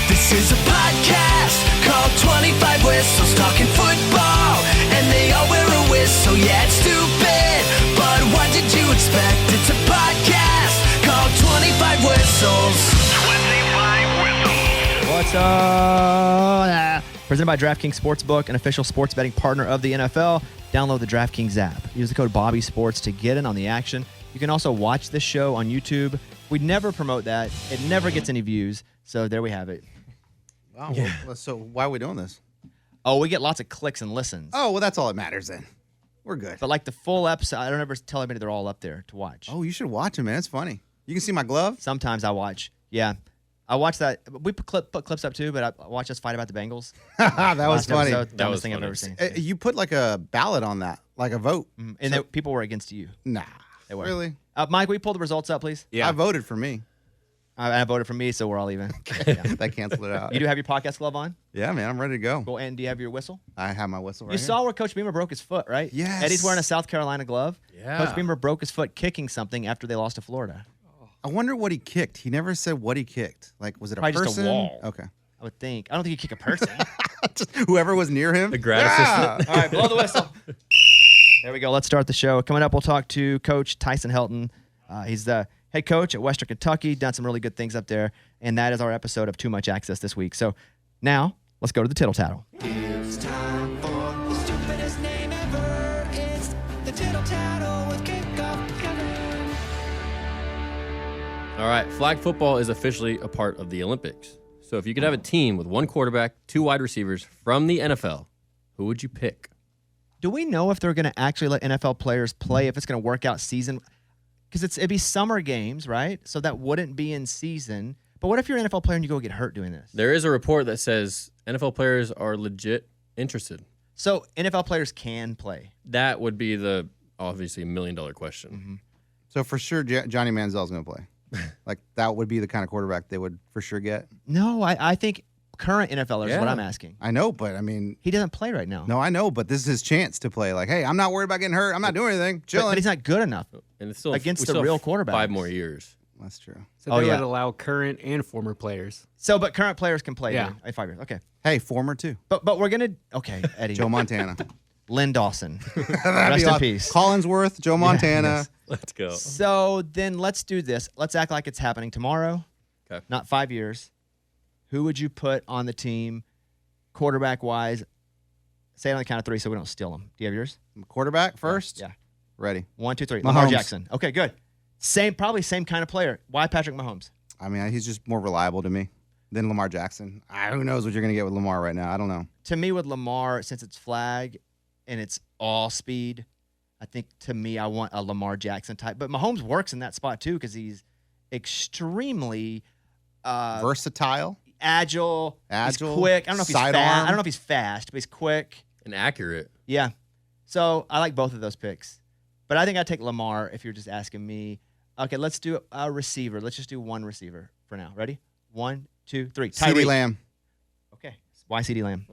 This is a podcast called 25 Whistles, talking football, and they all wear a whistle. Yeah, it's stupid, but what did you expect? It's a podcast called 25 Whistles. 25 Whistles. What's up? Presented by DraftKings Sportsbook, an official sports betting partner of the NFL. Download the DraftKings app. Use the code BobbySports to get in on the action. You can also watch this show on YouTube. We never promote that. It never gets any views. So there we have it. Wow. Well, so why are we doing this? Oh, we get lots of clicks and listens. Oh, well, that's all that matters then. We're good. But like the full episode, I don't ever tell everybody they're all up there to watch. Oh, you should watch them, man. It's funny. You can see my glove. Sometimes I watch. Yeah. I watch that. We put clips up too, but I watch us fight about the Bengals. That was funny. Dumbest thing I've ever seen. You put like a ballot on that, like a vote. And people were against you. Nah. They were. Really? Mike, will you pull the results up, please? Yeah. I voted for me. I voted for me, so we're all even. Yeah. That canceled it out. You do have your podcast glove on? Yeah, man. I'm ready to go. Cool. And do you have your whistle? I have my whistle right You here. saw where Coach Beamer broke his foot, right? Yes. Eddie's wearing a South Carolina glove. Yeah. Coach Beamer broke his foot kicking something after they lost to Florida. I wonder what he kicked. He never said what he kicked. Like, was it a Probably person? just a wall. Okay. I would think. I don't think you kick a person. Just whoever was near him. The grad assistant. All right, blow the whistle. There we go. Let's start the show. Coming up, we'll talk to Coach Tyson Helton. He's the head coach at Western Kentucky, done some really good things up there, and that is our episode of Too Much Access this week. So now, let's go to the Tittle Tattle. It's time for the stupidest name ever. It's the Tittle Tattle with Kickoff Kevin. All right, flag football is officially a part of the Olympics. So if you could have a team with one quarterback, two wide receivers from the NFL, who would you pick? Do we know if they're going to actually let NFL players play, if it's going to work out season? Because it'd be summer games, right? So that wouldn't be in season. But what if you're an NFL player and you go get hurt doing this? There is a report that says NFL players are legit interested. So NFL players can play. That would be the, obviously, $1 million question. Mm-hmm. So for sure, Johnny Manziel's going to play. Like, that would be the kind of quarterback they would for sure get. No, I think current NFLers is what I'm asking. I know, but I mean. He doesn't play right now. No, I know, but this is his chance to play. Like, hey, I'm not worried about getting hurt. I'm not doing anything. Chilling. But he's not good enough. And it's still Against we the still real have quarterbacks. 5 more years. That's true. So they would allow current and former players. So, but current players can play. Yeah. In 5 years. Okay. Hey, former too. But we're gonna. Okay, Eddie. Joe Montana. Lynn Dawson. That'd Rest be in awesome. peace. Collinsworth, Joe Montana. yes. Let's go. So then let's do this. Let's act like it's happening tomorrow. Okay. Not 5 years. Who would you put on the team, quarterback wise? Say it on the count of 3, so we don't steal them. Do you have yours? Quarterback first? Yeah. Ready. 1, 2, 3. Mahomes. Lamar Jackson. Okay, good. Probably same kind of player. Why Patrick Mahomes? I mean, he's just more reliable to me than Lamar Jackson. Who knows what you're going to get with Lamar right now? I don't know. To me, with Lamar, since it's flag and it's all speed, I think to me, I want a Lamar Jackson type. But Mahomes works in that spot too because he's extremely versatile, agile, he's quick. I don't know if he's fast. I don't know if he's fast, but he's quick and accurate. Yeah. So I like both of those picks, but I think I'd take Lamar if you're just asking me. Okay, let's do a receiver. Let's just do one receiver for now. Ready? 1, 2, 3. CeeDee Lamb. Okay. Why CeeDee Lamb?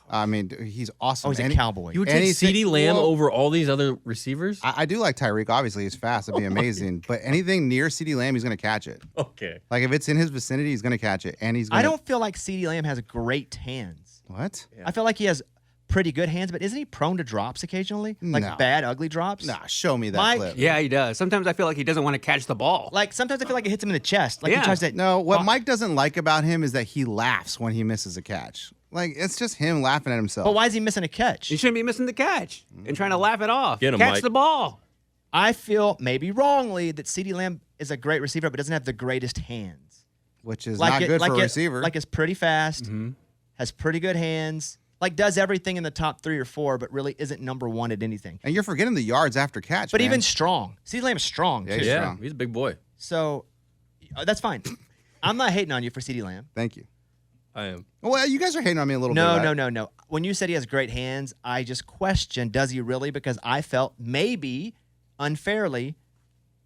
I mean, he's awesome. Oh, he's a cowboy. You would take CeeDee Lamb over all these other receivers? I do like Tyreek. Obviously, he's fast. That'd be amazing. But anything near CeeDee Lamb, he's going to catch it. Okay. Like, if it's in his vicinity, he's going to catch it. And he's going I don't feel like CeeDee Lamb has great hands. What? Yeah. I feel like he has pretty good hands, but isn't he prone to drops occasionally? Like bad, ugly drops? Nah, show me that clip. Yeah, he does. Sometimes I feel like he doesn't want to catch the ball. Like, sometimes I feel like it hits him in the chest. Like, he tries to... No, what Mike doesn't like about him is that he laughs when he misses a catch. Like, it's just him laughing at himself. But why is he missing a catch? He shouldn't be missing the catch and trying to laugh it off. Get him, catch Mike. the ball. I feel, maybe wrongly, that CeeDee Lamb is a great receiver, but doesn't have the greatest hands. Which is not good for a receiver. Like, is pretty fast, has pretty good hands, like, does everything in the top 3 or 4, but really isn't number 1 at anything. And you're forgetting the yards after catch, But man. even strong. CeeDee Lamb is strong, Yeah, too. he's Yeah, strong. he's a big boy. So, that's fine. I'm not hating on you for CeeDee Lamb. Thank you. I am. Well, you guys are hating on me a little bit. Right? No. When you said he has great hands, I just questioned, does he really? Because I felt maybe unfairly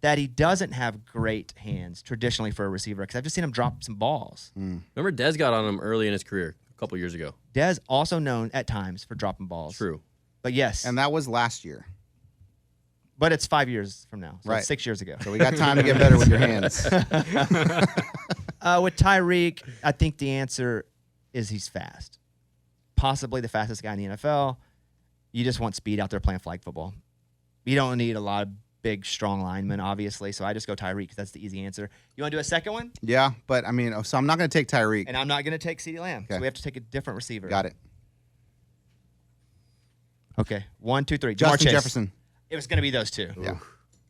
that he doesn't have great hands traditionally for a receiver because I've just seen him drop some balls. Remember Dez got on him early in his career a couple years ago. Dez also known at times for dropping balls. True. But yes. And that was last year. But it's 5 years from now. So Right. it's 6 years ago. So we got time to get better with your hands. With Tyreek, I think the answer is he's fast. Possibly the fastest guy in the NFL. You just want speed out there playing flag football. You don't need a lot of big, strong linemen, obviously. So I just go Tyreek because that's the easy answer. You want to do a second one? Yeah, but I mean, so I'm not going to take Tyreek. And I'm not going to take CeeDee Lamb. So Okay. we have to take a different receiver. Got it. Okay. 1, 2, 3. Jamar Justin Chase. Jefferson. It was going to be those two. Yeah.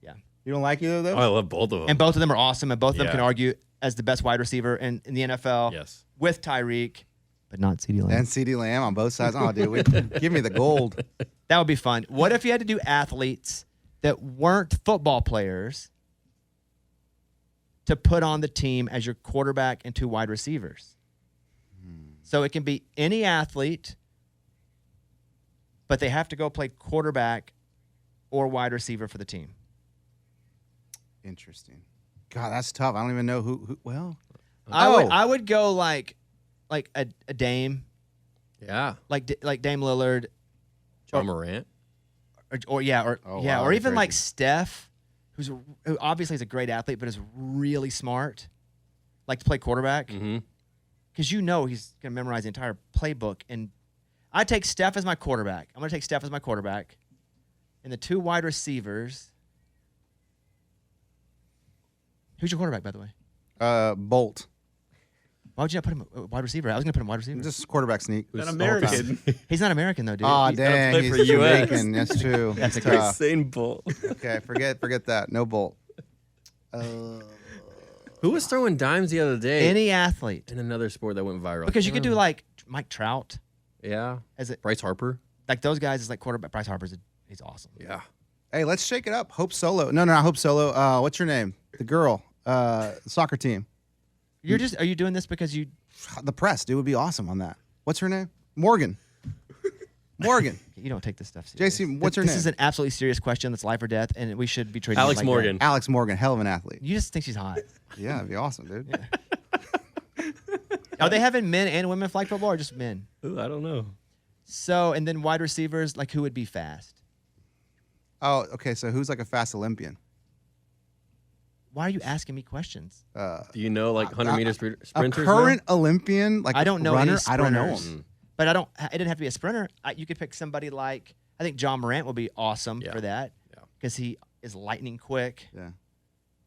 Yeah. You don't like either of those? Oh, I love both of them. And both of them are awesome, and both of them Yeah. can argue as the best wide receiver in the NFL Yes. with Tyreek, but not CeeDee Lamb. And CeeDee Lamb on both sides. Oh, dude, give me the gold. That would be fun. What if you had to do athletes that weren't football players to put on the team as your quarterback and 2 wide receivers? So it can be any athlete, but they have to go play quarterback or wide receiver for the team. Interesting. God, that's tough. I don't even know who well, I would go like a Dame, Yeah. like Dame Lillard, John Morant. or Oh, wow, or even crazy. like Steph, who obviously is a great athlete, but is really smart, like to play quarterback, Mm-hmm. because he's going to memorize the entire playbook. And I take Steph as my quarterback. I'm going to take Steph as my quarterback, and the 2 wide receivers. Who's your quarterback, by the way? Bolt. Why would you not put him a wide receiver? I was going to put him wide receiver. Just quarterback sneak. An the whole American. time. He's not American though, dude. Oh, He's- dang. play He's for US. Jamaican. That's true. That's That's a tough. Same Bolt. Okay, forget that. No Bolt. Who was throwing dimes the other day Any athlete, in another sport that went viral? because you could do like Mike Trout Yeah. as it Bryce Harper. like those guys is like quarterback. Bryce Harper's he's awesome. Yeah. Hey, let's shake it up. Hope Solo. No, not Hope Solo. What's your name? The girl. Soccer team. Are you doing this because you? The press, dude, would be awesome on that. What's her name? Morgan. Morgan. You don't take this stuff seriously. JC, what's her This name? is an absolutely serious question that's life or death, and we should be treating it Alex like Morgan. Alex Morgan. Hell of an athlete. that. You just think she's hot. Yeah, it'd be awesome, dude. Are they having men and women flag football or just men? Ooh, I don't know. So, and then wide receivers, like who would be fast? Oh, okay. So who's like a fast Olympian? Why are you asking me questions? Do you know like 100-meter sprinters? A current Olympian, like I don't know runner. any I don't know sprinters. him. But it didn't have to be a sprinter. You could pick somebody like, I think John Morant would be awesome Yeah. for that Yeah. because he is lightning quick. Yeah.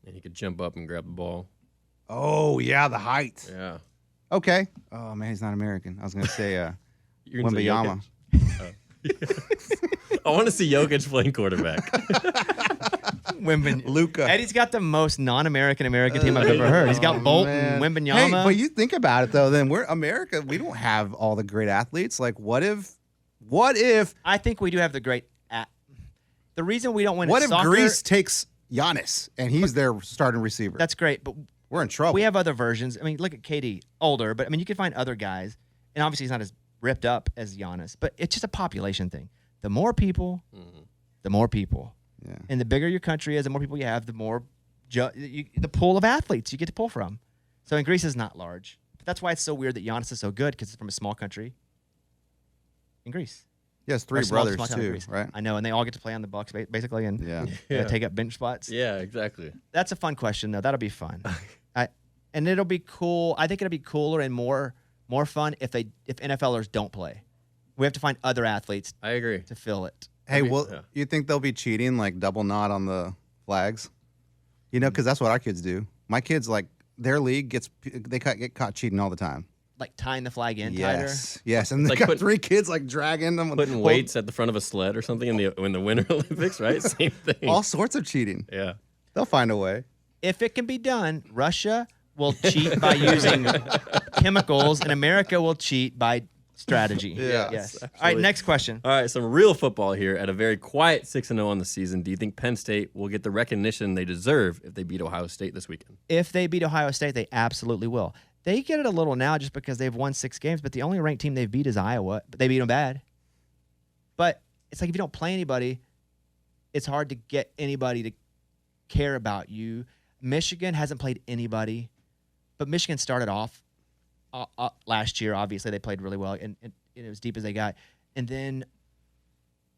And he could jump up and grab the ball. Oh yeah, the height. Yeah. Okay. Oh man, he's not American. I was gonna say You're gonna say Wembayama. Jokic? I want to see Jokic playing quarterback. Luka. Eddie's got the most non-American team I've ever heard. He's got Bolton, Man. Wembanyama. Hey, but you think about it though, then we're America. We don't have all the great athletes. Like, what if I think we do have the great. The reason we don't win what at if soccer, Greece takes Giannis and he's their starting receiver? That's great, but We're in trouble. we have other versions. I mean, look at KD, older, but I mean, you can find other guys, and obviously he's not as ripped up as Giannis, but it's just a population thing. The more people, the more people. Yeah. And the bigger your country is, the more people you have, the more the pool of athletes you get to pull from. So, and Greece is not large. But that's why it's so weird that Giannis is so good, because it's from a small country in Greece. He has Or three a small brothers town in too, Greece. right? I know, and they all get to play on the Bucks basically, and Yeah. take up bench spots. Yeah, exactly. That's a fun question, though. That'll be fun. And it'll be cool. I think it'll be cooler and more fun if NFLers don't play. We have to find other athletes I agree. to fill it. Hey, mean, well, yeah. you think they'll be cheating, like double knot on the flags? You know, because that's what our kids do. My kids, like, their league get caught cheating all the time. Like tying the flag in Yes, and they Like got put- 3 kids like dragging them, Putting Well, weights at the front of a sled or something in the Winter Olympics, right? Same thing. all sorts of cheating. Yeah. They'll find a way. If it can be done, Russia will cheat by using chemicals, and America will cheat by strategy. Yeah. Yes. All right, Absolutely. next question. All right, some real football here at a very quiet 6-0 on the season. Do you think Penn State will get the recognition they deserve if they beat Ohio State this weekend? If they beat Ohio State, they absolutely will. They get it a little now just because they've won 6 games, but the only ranked team they've beat is Iowa. But they beat them bad. But it's like if you don't play anybody, it's hard to get anybody to care about you. Michigan hasn't played anybody, but Michigan started off last year. Obviously, they played really well, and it was deep as they got. And then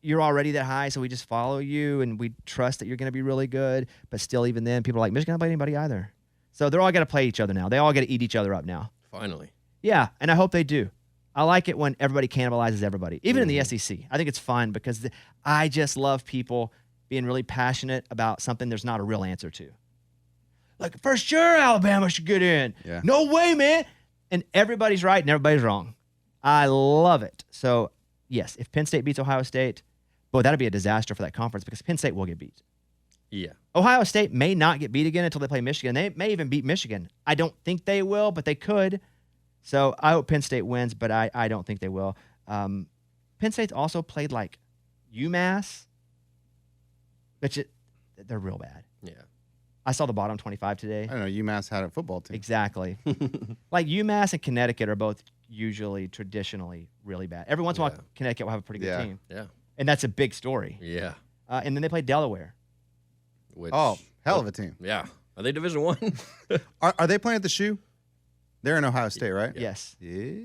you're already that high, so we just follow you and we trust that you're going to be really good. But still, even then, people are like, Michigan don't play anybody either. So they're all got to play each other now. They all got to eat each other up now. Finally. Yeah, and I hope they do. I like it when everybody cannibalizes everybody, even in the SEC. I think it's fun because I just love people being really passionate about something there's not a real answer to. Like, for sure, Alabama should get in. Yeah. No way, man. And everybody's right and everybody's wrong. I love it. So, yes, if Penn State beats Ohio State, boy, that'd be a disaster for that conference because Penn State will get beat. Yeah. Ohio State may not get beat again until they play Michigan. They may even beat Michigan. I don't think they will, but they could. So I hope Penn State wins, but I don't think they will. Penn State's also played like UMass, which they're real bad. Yeah. I saw the bottom 25 today. I don't know. UMass had a football team. Exactly. Like UMass and Connecticut are both usually traditionally really bad. Every once in a while, Connecticut will have a pretty good team. Yeah. And that's a big story. Yeah. And then they played Delaware. Which, Oh, hell of a team. Yeah. Are they Division One? Are they playing at the Shoe? They're in Ohio State, right? Yes. Yeah.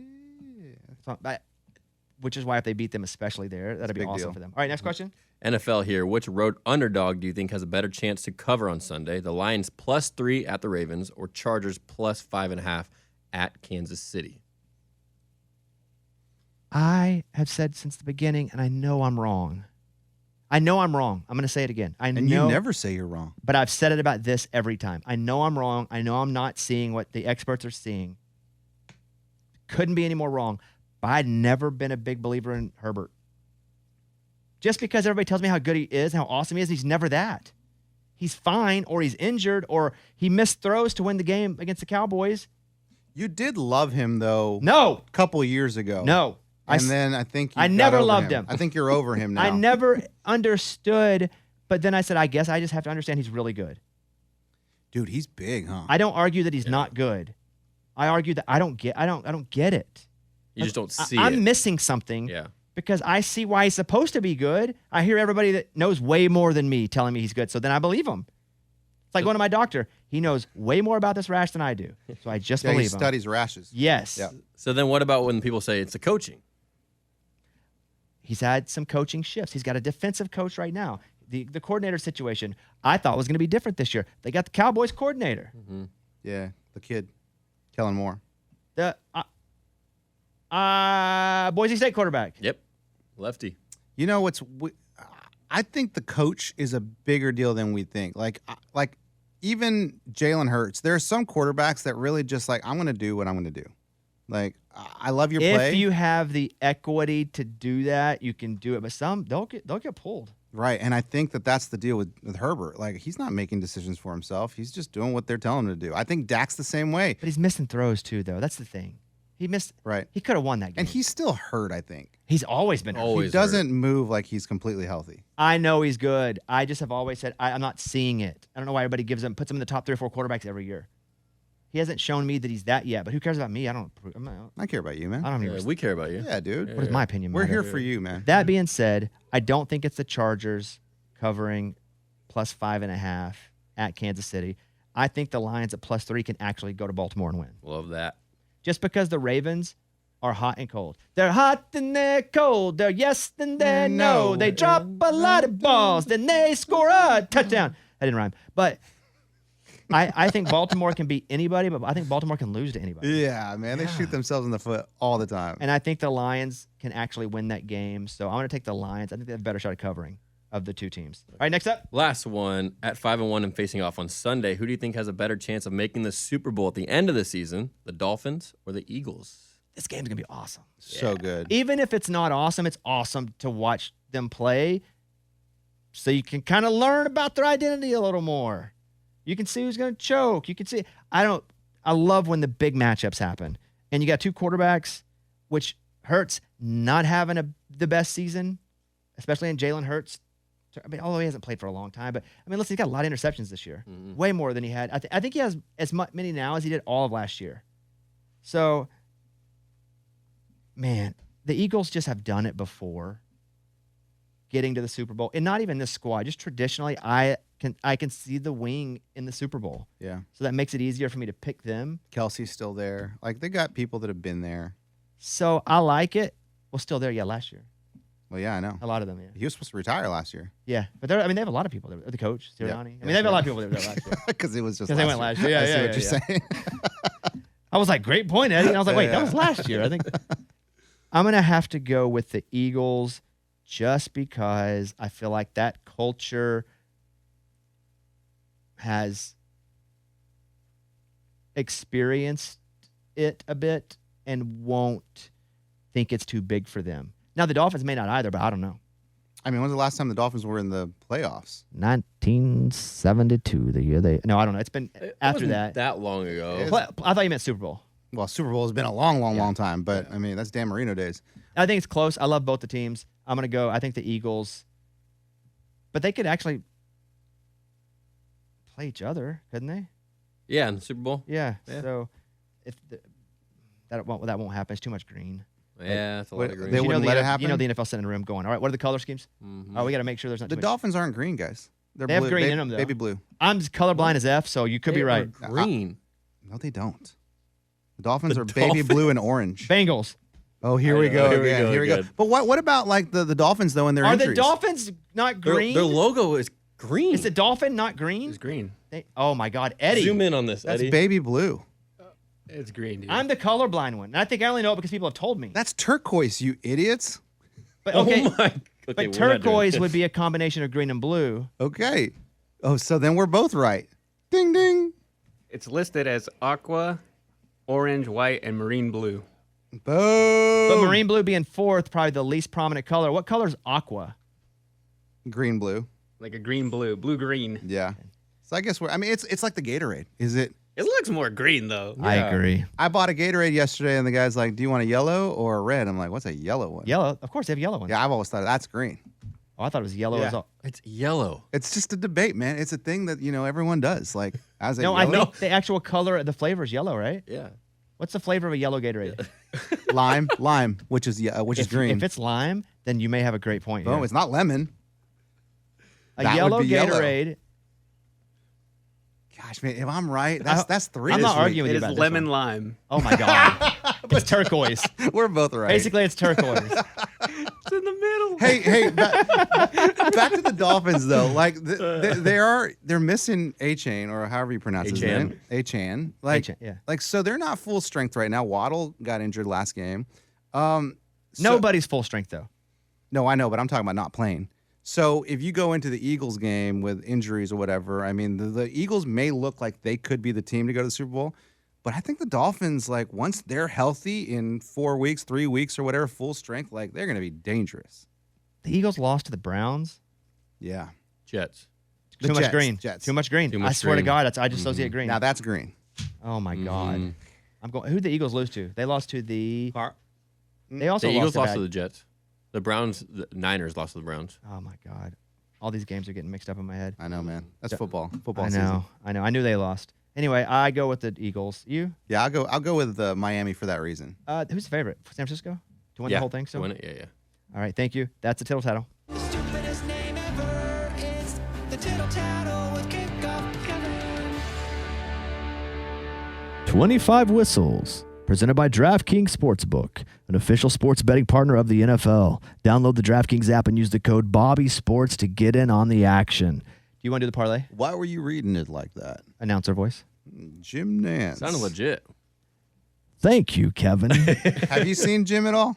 Which is why if they beat them, especially there, that'd be big awesome deal. for them. All right, next question. NFL here. Which road underdog do you think has a better chance to cover on Sunday? The Lions +3 at the Ravens or Chargers +5.5 at Kansas City? I have said since the beginning, and I know I'm wrong. I'm going to say it again. And know, you never say you're wrong. but I've said it about this every time. I know I'm wrong. I know I'm not seeing what the experts are seeing. Couldn't be any more wrong. But I'd never been a big believer in Herbert. Just because everybody tells me how good he is, how awesome he is, he's never that. He's fine, or he's injured, or he missed throws to win the game against the Cowboys. You did love him, though, No, a couple years ago. no. And then I think I you got never over loved him. I think you're over him now. I never understood, but then I said, I guess I just have to understand he's really good. Dude, he's big, huh? I don't argue that he's not good. I argue that I don't get it. You just don't see I'm it. missing something Yeah. because I see why he's supposed to be good. I hear everybody that knows way more than me telling me he's good, so then I believe him. It's like going to my doctor. He knows way more about this rash than I do, so I just Yeah, he believe him. studies rashes. Yes. Yeah. So then what about when people say it's the coaching? He's had some coaching shifts. He's got a defensive coach right now. The coordinator situation I thought was going to be different this year. They got the Cowboys coordinator. Yeah, the kid, Kellen Moore. The Boise State quarterback. Yep. Lefty. You know I think the coach is a bigger deal than we think. Like even Jalen Hurts. There are some quarterbacks that really just like, I'm going to do what I'm going to do. Like, I love your play. If you have the equity to do that, you can do it. But some they'll get pulled. Right, and I think that's the deal with Herbert. Like, he's not making decisions for himself. He's just doing what they're telling him to do. I think Dak's the same way. But he's missing throws too, though. That's the thing. He missed. Right. He could have won that game. And he's still hurt, I think. He's always been hurt. Always He doesn't move like he's completely healthy. I know he's good. I just have always said I'm not seeing it. I don't know why everybody puts him in the top 3 or 4 quarterbacks every year. He hasn't shown me that he's that yet. But who cares about me? I don't I care about you, man. have any. We care about you. Yeah, dude. What is my opinion? We're matter? here for you, man. That being said, I don't think it's the Chargers covering +5.5 at Kansas City. I think the Lions at +3 can actually go to Baltimore and win. Love that. Just because the Ravens are hot and cold. They're hot and they're cold. They're yes and they're no. They drop a lot of balls. Then they score a touchdown. That didn't rhyme. But I think Baltimore can beat anybody, but I think Baltimore can lose to anybody. Yeah, man. They shoot themselves in the foot all the time. And I think the Lions can actually win that game. So I'm going to take the Lions. I think they have a better shot at covering of the two teams. All right, next up. Last one at 5-1 and facing off on Sunday. Who do you think has a better chance of making the Super Bowl at the end of the season? The Dolphins or the Eagles? This game's going to be awesome. So good. Even if it's not awesome, it's awesome to watch them play so you can kind of learn about their identity a little more. You can see who's going to choke. You can see. I love when the big matchups happen. And you got 2 quarterbacks, which hurts not having the best season, especially in Jalen Hurts. I mean, although he hasn't played for a long time, but I mean, listen, he's got a lot of interceptions this year, way more than he had. I think he has as many now as he did all of last year. So, man, the Eagles just have done it before, getting to the Super Bowl, and not even this squad. Just traditionally, I can see the wing in the Super Bowl, Yeah. so that makes it easier for me to pick them. Kelsey's still there. Like, they got people that have been there. So I like it. Well, still there, yeah, last year. Well, yeah, I know. A lot of them, yeah. He was supposed to retire last year Yeah, but they have a lot of people there. The coach, Sirianni. Yeah. I mean, they have a lot of people there last year. because it was just Because they went last year. Yeah, I see yeah, what you're saying. I was like, great point, Eddie. And I was like, wait, that Yeah. was last year. I think I'm going to have to go with the Eagles just because I feel like that culture has experienced it a bit and won't think it's too big for them. Now, the Dolphins may not either, but I don't know. I mean, when's the last time the Dolphins were in the playoffs? 1972, the year they. No, I don't know. It's been after Wasn't that. long ago. I thought you meant Super Bowl. Well, Super Bowl has been a long time, but I mean, that's Dan Marino days. I think it's close. I love both the teams. I'm going to go. I think the Eagles, but they could actually play each other, couldn't they? Yeah, in the Super Bowl. Yeah. Yeah. So if that won't happen. It's too much green. Yeah, it's a lot of They green. You know wouldn't the let it NF happen? You know the NFL sitting in the room going, all right, what are the color schemes? Oh, we got to make sure there's not The too much. Dolphins aren't green, guys. They're They have blue, green in them, though. Baby blue. I'm as colorblind as F, so you could be They right. are Green. No, they don't. The Dolphins The are baby Dolphins- blue and orange. Bengals. Oh, here I we know. go Here we again. go Here we go. again. But what about like the Dolphins though and their Are injuries? the Dolphins not green? Their logo is green. Is the dolphin not green? It's green. Oh my God, Eddie. Zoom in on this, That's Eddie. baby blue. It's green, dude. I'm the colorblind one. And I think I only know it because people have told me. That's turquoise, you idiots. But okay, Oh my. Okay, but we're not doing turquoise this. would be a combination of green and blue. Okay. Oh, so then we're both right. Ding ding. It's listed as aqua, orange, white, and marine blue. Boom. But marine blue being fourth, probably the least prominent color. What color is aqua? Green blue. Like a green blue. Blue green. Yeah. So I guess it's like the Gatorade. Is it? It looks more green, though. I agree. I bought a Gatorade yesterday and the guy's like, "Do you want a yellow or a red?" I'm like, "What's a yellow one?" Yellow. Of course, they have yellow ones. Yeah, I've always thought that's green. Oh, I thought it was yellow. Yeah. As all. It's yellow. It's just a debate, man. It's a thing that, everyone does. Like, as a No, yellow, I think the actual color, the flavor is yellow, right? Yeah. What's the flavor of a yellow Gatorade? lime, which is green. If it's lime, then you may have a great point Boom, here. it's not lemon. A that would yellow be yellow. Gatorade. Gosh, man, if I'm right, that's three. I'm this not week. arguing with It you is about this lemon one. lime. Oh my God. It's turquoise. We're both right. Basically, it's turquoise. It's in the middle. Hey, back to the Dolphins though. Like they're missing A-Chain or however you pronounce his Achane. name. A-Chain. Like, Achane, yeah. Like so they're not full strength right now. Waddle got injured last game. So- Nobody's full strength, though. No, I know, but I'm talking about not playing. So if you go into the Eagles game with injuries or whatever, I mean, the Eagles may look like they could be the team to go to the Super Bowl, but I think the Dolphins, like, once they're healthy in 4 weeks, 3 weeks or whatever, full strength, like, they're going to be dangerous. The Eagles lost to the Browns. Yeah. Jets. The Too much Jets, green. Jets. Too much green. Too much I swear to green. God, I just associate green. Now that's green. Oh my God. I'm going. Who'd the Eagles lose to? They lost to the. They also The Eagles lost lost to to the Jets. The Browns, the Niners lost to the Browns. Oh my God. All these games are getting mixed up in my head. I know, man. That's football. Football I know. season. I know. I knew they lost. Anyway, I go with the Eagles. You? Yeah, I'll go with Miami for that reason. Who's the favorite? San Francisco? To win Yeah. the whole thing? So. To win it? Yeah, yeah. All right. Thank you. That's the tittle tattle. The stupidest name ever is the Tittle Tattle with Kickoff Kevin. 25 Whistles, presented by DraftKings Sportsbook, an official sports betting partner of the NFL. Download the DraftKings app and use the code BobbySports to get in on the action. Do you want to do the parlay? Why were you reading it like that? Announcer voice. Jim Nance. Sounded legit. Thank you, Kevin. Have you seen Jim at all?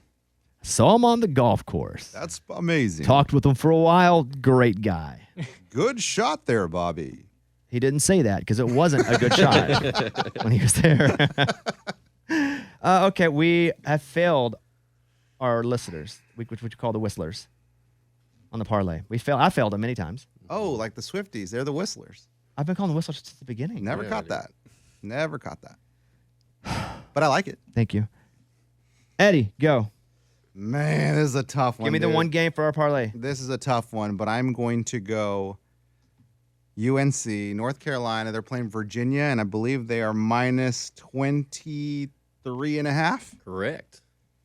Saw him on the golf course. That's amazing. Talked with him for a while. Great guy. Good shot there, Bobby. He didn't say that because it wasn't a good shot when he was there. Okay, we have failed our listeners, which we call the whistlers, on the parlay. I failed them many times. Oh, like the Swifties. They're the whistlers. I've been calling the whistlers since the beginning. Never Yeah, caught dude. that. Never caught that. But I like it. Thank you. Eddie, go. Man, this is a tough one. Give me the dude. one game for our parlay. This is a tough one, but I'm going to go UNC, North Carolina. They're playing Virginia, and I believe they are minus 23.5. Correct.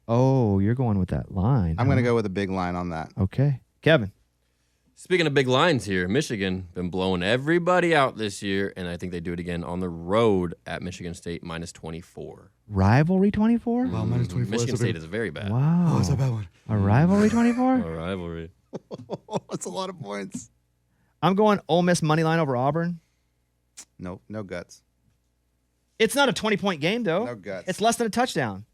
Oh, you're going with that line. I'm going to go with a big line on that. Okay. Kevin. Speaking of big lines here, Michigan been blowing everybody out this year, and I think they do it again on the road at Michigan State -24. Rivalry 24? Wow, -24. Michigan State is very bad. Wow. that's a bad one. A rivalry 24? A rivalry. That's a lot of points. I'm going Ole Miss money line over Auburn. Nope, no guts. It's not a 20-point game, though. No guts. It's less than a touchdown.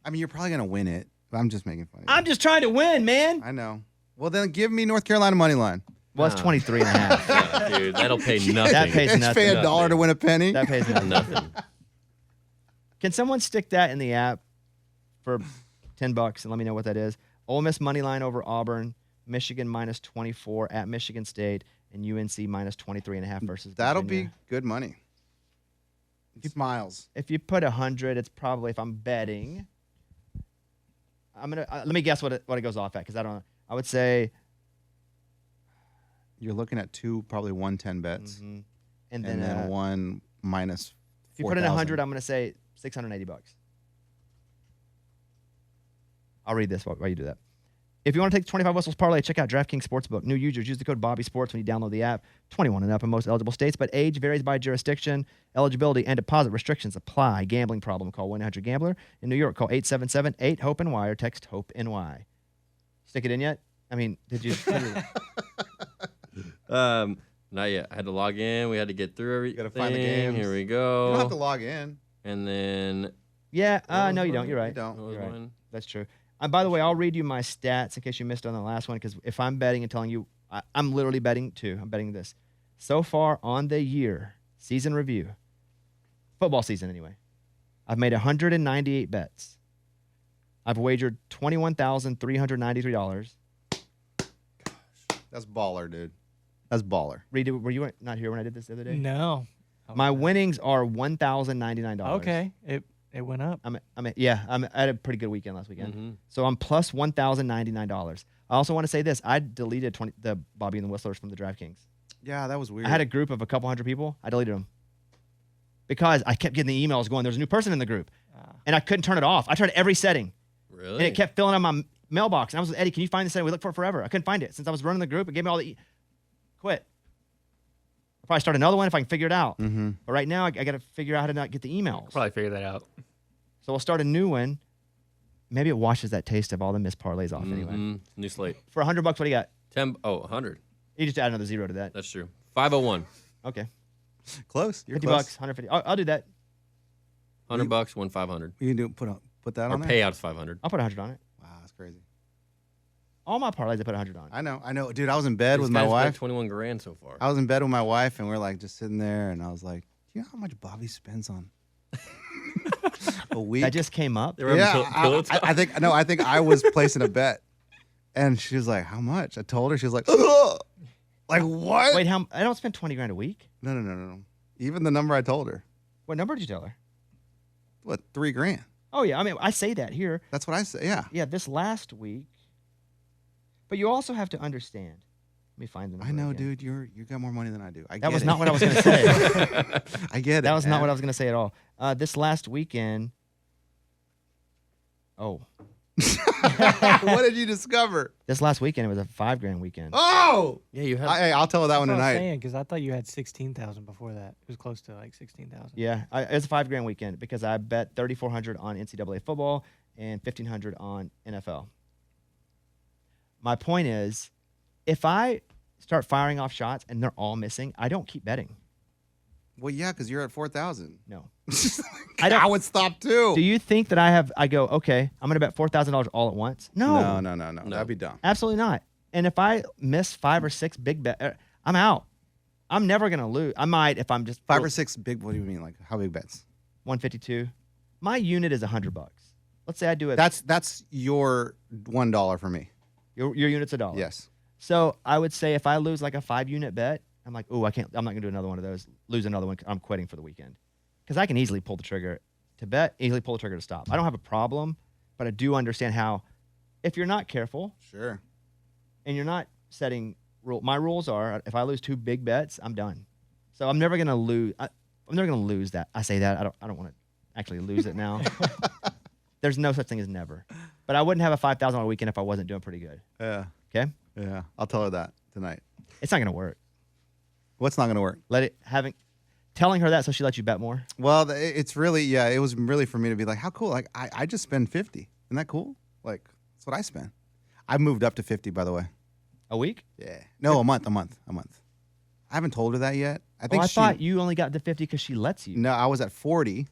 I mean, you're probably going to win it. But I'm just making fun of you. I'm just trying to win, man. I know. Well, then give me North Carolina money line. Well, it's 23 and a half. Yeah, dude, that'll pay nothing. That pays It's nothing. pay $1 to win a penny. That pays nothing. nothing. Can someone stick that in the app for $10 and let me know what that is? Ole Miss money line over Auburn, Michigan -24 at Michigan State, and UNC -23.5 versus That'll Virginia. be good money. Smiles. If you put 100, it's probably, if I'm betting, I'm gonna let me guess what it goes off at because I don't know. I would say, You're looking at probably 110 bets, and and then, then one minus. if you put in 100, 4,000. I'm gonna say $680. I'll read this while you do that. If you want to take the 25 whistles parlay, check out DraftKings Sportsbook. New users use the code BobbySports when you download the app. 21 and up in most eligible states, but age varies by jurisdiction. Eligibility and deposit restrictions apply. Gambling problem? Call 1-800-GAMBLER. In New York, call 877-8-HOPE-NY or text HOPE-NY. Stick it in yet? I mean, did you? Not yet. I had to log in. We had to get through everything. Gotta find the games. Here we You go. don't have to log in. And then. Yeah. No, you don't. You're right. You don't. what was You're right. one? That's true. By the way, I'll read you my stats in case you missed on the last one, because if I'm betting and telling you, I'm literally betting too. I'm betting this. So far on the year, season review, football season anyway, I've made 198 bets. I've wagered $21,393. That's baller, dude. That's baller. Reed, were you not here when I did this the other day? No. My winnings are $1,099. Okay. It went up. I had a pretty good weekend last weekend. Mhm. So I'm plus $1,099. I also want to say this. I deleted the Bobby and the Whistlers from the DraftKings. Yeah, that was weird. I had a group of a couple hundred people. I deleted them because I kept getting the emails going, there's a new person in the group. And I couldn't turn it off. I tried every setting. Really? And it kept filling up my mailbox. And I was like, Eddie, can you find the setting? We looked for it forever. I couldn't find it. Since I was running the group, it gave me all the quit. I'll probably start another one if I can figure it out. Mm-hmm. But right now, I got to figure out how to not get the emails. Probably figure that out. So we'll start a new one. Maybe it washes that taste of all the missed parlays off anyway. Mhm. New slate. For $100, what do you got? 100. You just add another zero to that. That's true. 501. Okay. Close. You're 50 close. bucks, 150. I'll do that. $100, win 500. You can put that Our on there. payout's 500. I'll put 100 on it. Wow, that's crazy. All my parlays, I put 100 on. I know, dude. I was in bed These with my guys bet wife. 21 grand so far. I was in bed with my wife, and we're like just sitting there, and I was like, "Do you know how much Bobby spends on a week?" That just came up. They were Yeah, having pillow talk. I think I was placing a bet, and she was like, "How much?" I told her. She was like, "Ugh!" Like what? Wait, I don't spend 20 grand a week. No. Even the number I told her, What number did you tell her? what, $3,000? Oh, yeah. I mean, I say that here. That's what I said. Yeah. Yeah, this last week. But you also have to understand. Let me find the number I know, again. dude. You got more money than I do. That was not what I was going to say. I get it. That was not man. what I was going to say at all. This last weekend. Oh. What did you discover? This last weekend, it was a $5 grand weekend. Oh, Yeah, you had. I'll tell her that one That's what I was tonight. saying, because I thought you had 16,000 before that. It was close to like 16,000. Yeah, it was a $5 grand weekend because I bet 3,400 on NCAA football and 1,500 on NFL. My point is, if I start firing off shots and they're all missing, I don't keep betting. Well, yeah, because you're at 4,000. No. I would stop too. Do you think that I go, okay, I'm going to bet $4,000 all at once? No. No. That'd be dumb. Absolutely not. And if I miss 5 or 6 big bet, I'm out. I'm never going to lose. I might if I'm just 5 or 6 big. What do you mean? Like how big bets? 152. My unit is $100. Let's say I do it. That's your $1 for me. Your unit's $1. Yes. So I would say if I lose like a 5-unit bet, I'm like, oh, I'm not gonna do another one of those. Lose another one. I'm quitting for the weekend, because I can easily pull the trigger to bet, easily pull the trigger to stop. I don't have a problem, but I do understand how, if you're not careful Sure. and you're not setting my rules are, if I lose 2 big bets, I'm done. So I'm never gonna lose. I'm never gonna lose that. I say that. I don't want to actually lose it now. There's no such thing as never. But I wouldn't have a $5,000 weekend if I wasn't doing pretty good. Yeah. Okay. Yeah, I'll tell her that tonight. It's not going to work. What's not going to work? Telling her that so she lets you bet more. Well, it's really, it was really for me to be like, how cool. Like, I just spend 50. Isn't that cool? Like, that's what I spend. I've moved up to 50, by the way. A week? Yeah. No, a month. I haven't told her that yet. I think I thought you only got the 50 because she lets you. No, I was at 40.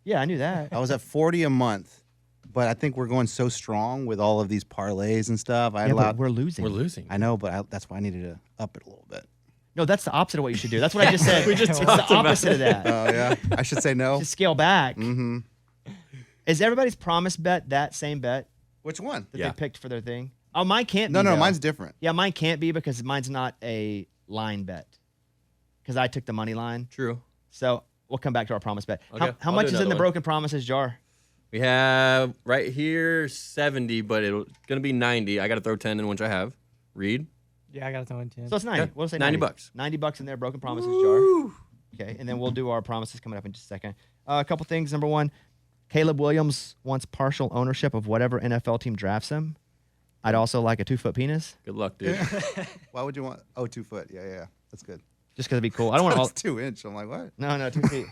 Yeah, I knew that. I was at 40 a month. But I think we're going so strong with all of these parlays and stuff. But we're losing. We're losing. I know, but that's why I needed to up it a little bit. No, that's the opposite of what you should do. That's what I just said. It's the opposite of that. Oh, yeah. I should say no. To scale back. Mm-hmm. Is everybody's promise bet that same bet Which one? that they picked for their thing? Oh, mine can't be. No, though. mine's different. Yeah, mine can't be because mine's not a line bet. Because I took the money line. True. So we'll come back to our promise bet. Okay, How I'll much do is in the another one. broken promises jar? We have right here 70, but it's going to be 90. I got to throw 10 in, which I have. Read. Yeah, I got to throw in 10. So it's 90. Yeah, We'll say 90 90 bucks. 90 bucks in their broken promises jar. Okay, and then we'll do our promises coming up in just a second. A couple things. Number one, Caleb Williams wants partial ownership of whatever NFL team drafts him. I'd also like a 2-foot penis, Good luck, dude. Why would you want? Oh, 2 foot. Yeah. That's good. just because it'd be cool. I don't want all. That's 2 inch. I'm like, what? No, 2 feet.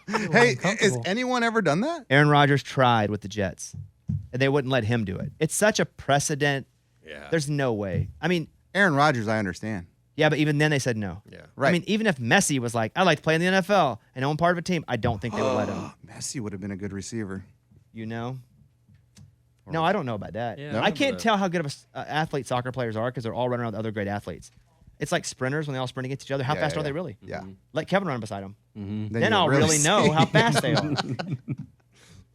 Hey, has uncomfortable. anyone ever done that? Aaron Rodgers tried with the Jets, and they wouldn't let him do it. It's such a precedent. Yeah. There's no way. I mean, Aaron Rodgers, I understand. yeah, but even then they said no. Yeah. Right. I mean, even if Messi was like, I'd like to play in the NFL and own part of a team, I don't think they would let him. Messi would have been a good receiver. You know? No, I don't know about that. Yeah, I I remember can't that. tell how good of an athlete soccer players are because they're all running around with other great athletes. It's like sprinters when they all sprint against each other. How fast are they really? Yeah. Let Kevin run beside them. Then you'll I'll really know see. how fast they are.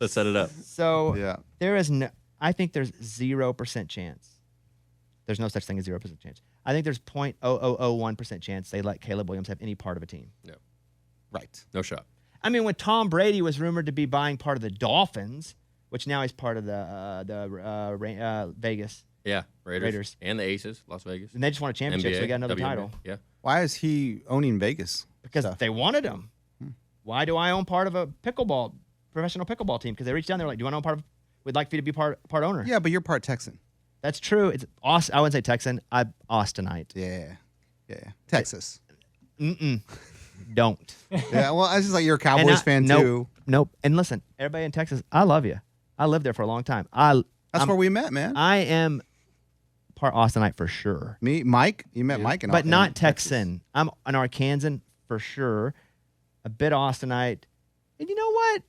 Let's set it up. So Yeah. there is no, I think there's 0% chance. There's no such thing as 0% chance. I think there's 0.0001% chance they let Caleb Williams have any part of a team. No. Right. No shot. I mean, when Tom Brady was rumored to be buying part of the Dolphins, which now he's part of the Vegas, Yeah. Raiders. Raiders. And the Aces, Las Vegas. and they just won a championship, NBA, so they got another WNBA. title Yeah. Why is he owning Vegas? because stuff? they wanted him. Why do I own part of a professional pickleball team? Because they reached down there like, do you want to own part of? We'd like for you to be part owner. Yeah, but you're part Texan. That's true. It's I wouldn't say Texan. I'm Austinite. Yeah. Texas. Don't. Yeah. Well, I was just like you're a Cowboys fan too. Nope. And listen, everybody in Texas, I love you. I lived there for a long time. That's where we met, man. I am part Austinite for sure, Mike. You met Mike, but not in Texas. Texan. I'm an Arkansan for sure. A bit Austinite, and you know what?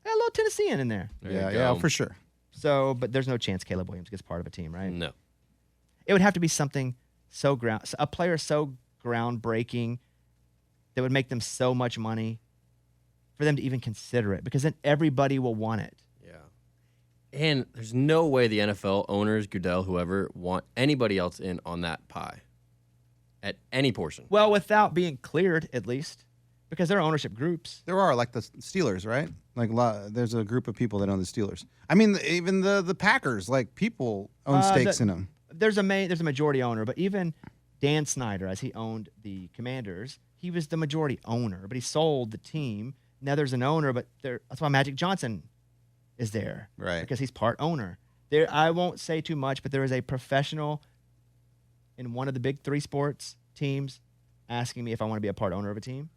I got a little Tennessean in there. There you Yeah, go. for sure. So, but there's no chance Caleb Williams gets part of a team, right? No. It would have to be something a player so groundbreaking that would make them so much money for them to even consider it, because then everybody will want it. Yeah. And there's no way the NFL owners, Goodell, whoever, want anybody else in on that pie at any portion. Well, without being cleared, at least, because there are ownership groups. There are like the Steelers, right? Like there's a group of people that own the Steelers. I mean, even the Packers, like people own stakes in them. There's a majority owner, but even Dan Snyder, as he owned the Commanders, he was the majority owner, but he sold the team. Now there's an owner, but that's why Magic Johnson is there, Right. Because he's part owner. There, I won't say too much, but there is a professional in one of the big three sports teams asking me if I want to be a part owner of a team.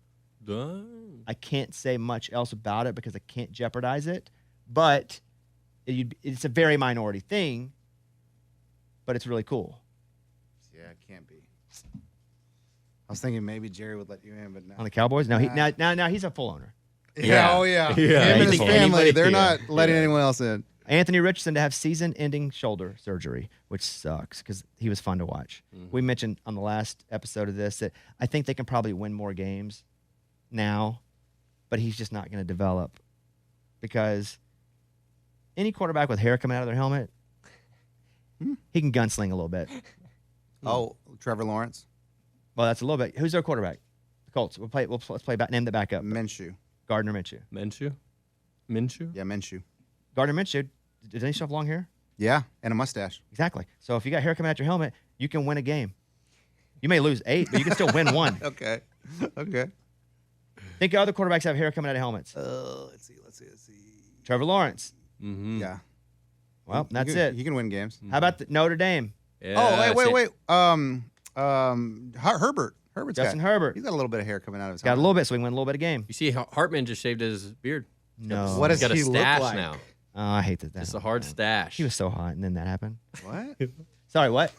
Done. I can't say much else about it because I can't jeopardize it, but it's a very minority thing, but it's really cool. Yeah, it can't be. I was thinking maybe Jerry would let you in, but no. On the Cowboys? No, now he's a full owner. Yeah, oh Yeah, yeah. Him and his anybody family, they're can. not letting Yeah. anyone else in. Anthony Richardson to have season-ending shoulder surgery, which sucks because he was fun to watch. We mentioned on the last episode of this that I think they can probably win more games now, but he's just not going to develop because any quarterback with hair coming out of their helmet, he can gunsling a little bit. Oh, Trevor Lawrence, Well, that's a little bit. Who's their quarterback? The Colts. Let's play back. Name the backup. Minshew. Gardner Minshew. Minshew? Yeah, Minshew. Gardner Minshew. Does he still have long hair? Yeah, and a mustache. Exactly. So if you got hair coming out your helmet, you can win a game. You may lose 8, but you can still win 1. Okay. Okay. Think of other quarterbacks have hair coming out of helmets. Let's see. Trevor Lawrence. Mm-hmm. Yeah. Well, that's He it. can win games. How about Notre Dame? Yeah, wait. Herbert. Herbert's Justin got, Herbert. He's got a little bit of hair coming out of his Got a helmet. little bit, so we can win a little bit of game. You see, Hartman just shaved his beard. No. What He's does got a he look stash like? now. Oh, I hate that. It's a hard stash. He was so hot, and then that happened. What? Sorry, what?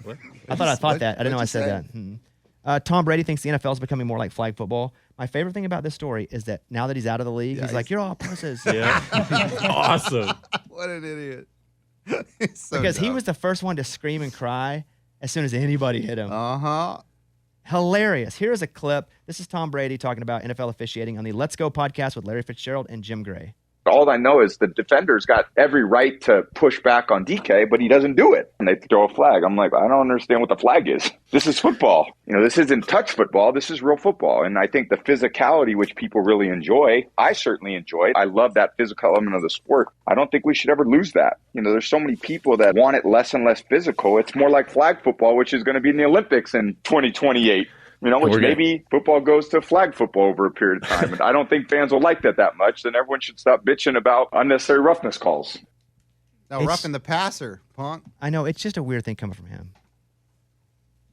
I thought that. I didn't know I what'd you said that. Tom Brady thinks the NFL is becoming more like flag football. My favorite thing about this story is that now that he's out of the league, he's like, "You're all pussies." Yeah. Awesome. What an idiot. He's so Because he dumb. was the first one to scream and cry as soon as anybody hit him. Uh-huh. Hilarious. Here's a clip. This is Tom Brady talking about NFL officiating on the Let's Go podcast with Larry Fitzgerald and Jim Gray. All I know is the defender's got every right to push back on DK, but he doesn't do it. And they throw a flag. I'm like, I don't understand what the flag is. This is football. This isn't touch football. This is real football. And I think the physicality, which people really enjoy, I certainly enjoy. I love that physical element of the sport. I don't think we should ever lose that. There's so many people that want it less and less physical. It's more like flag football, which is going to be in the Olympics in 2028. Which maybe football goes to flag football over a period of time. And I don't think fans will like that much. Then everyone should stop bitching about unnecessary roughness calls. No, roughing the passer, punk. I know. It's just a weird thing coming from him.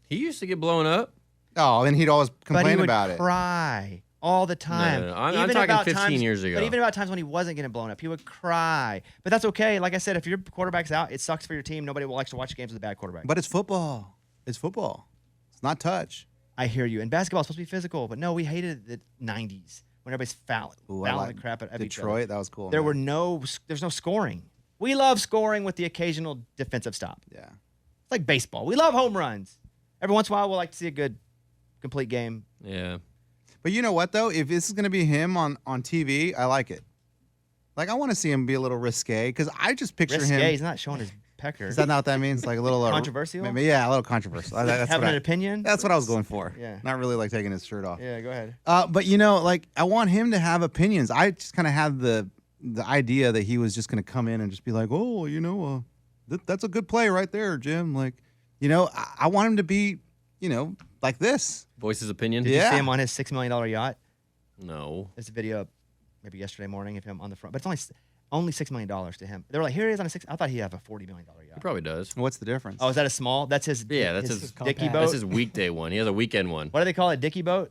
He used to get blown up. Oh, and he'd always But he complain would about it. cry all the time. No. I'm Even talking about 15 times- years ago. But even about times when he wasn't getting blown up, he would cry. But that's okay. Like I said, if your quarterback's out, it sucks for your team. Nobody likes to watch games with a bad quarterback. But it's football. It's football. It's not touch. I hear you. And basketball's supposed to be physical, but no, we hated the 90s when everybody's fouling Ooh, I like the crap out of each other. Detroit, that was cool. There's man. no scoring. We love scoring with the occasional defensive stop. Yeah. It's like baseball. We love home runs. Every once in a while, we'll like to see a good, complete game. Yeah. But you know what, though? If this is going to be him on TV, I like it. Like, I want to see him be a little risque because I just picture Risque, him. he's not showing his pecker. Is that not what that means? Like a little Controversial? Maybe, yeah, a little controversial. That's Having what an opinion? That's what I was going for. Yeah. Not really like taking his shirt off. Yeah, go ahead. But I want him to have opinions. I just kind of had the idea that he was just going to come in and just be like, oh, that's a good play right there, Jim. Like, I want him to be, like this. Voice his opinion. Did you Yeah. see him on his $6 million yacht? No. There's a video up maybe yesterday morning of him on the front. But it's only $6 million to him. They were like, here he is on a $6. I thought he'd have a $40 million He yacht. probably does. What's the difference? Oh, is that a small? That's his. Yeah, that's his dicky compact. boat. That's his weekday one. He has a weekend one. What do they call it? Dicky boat?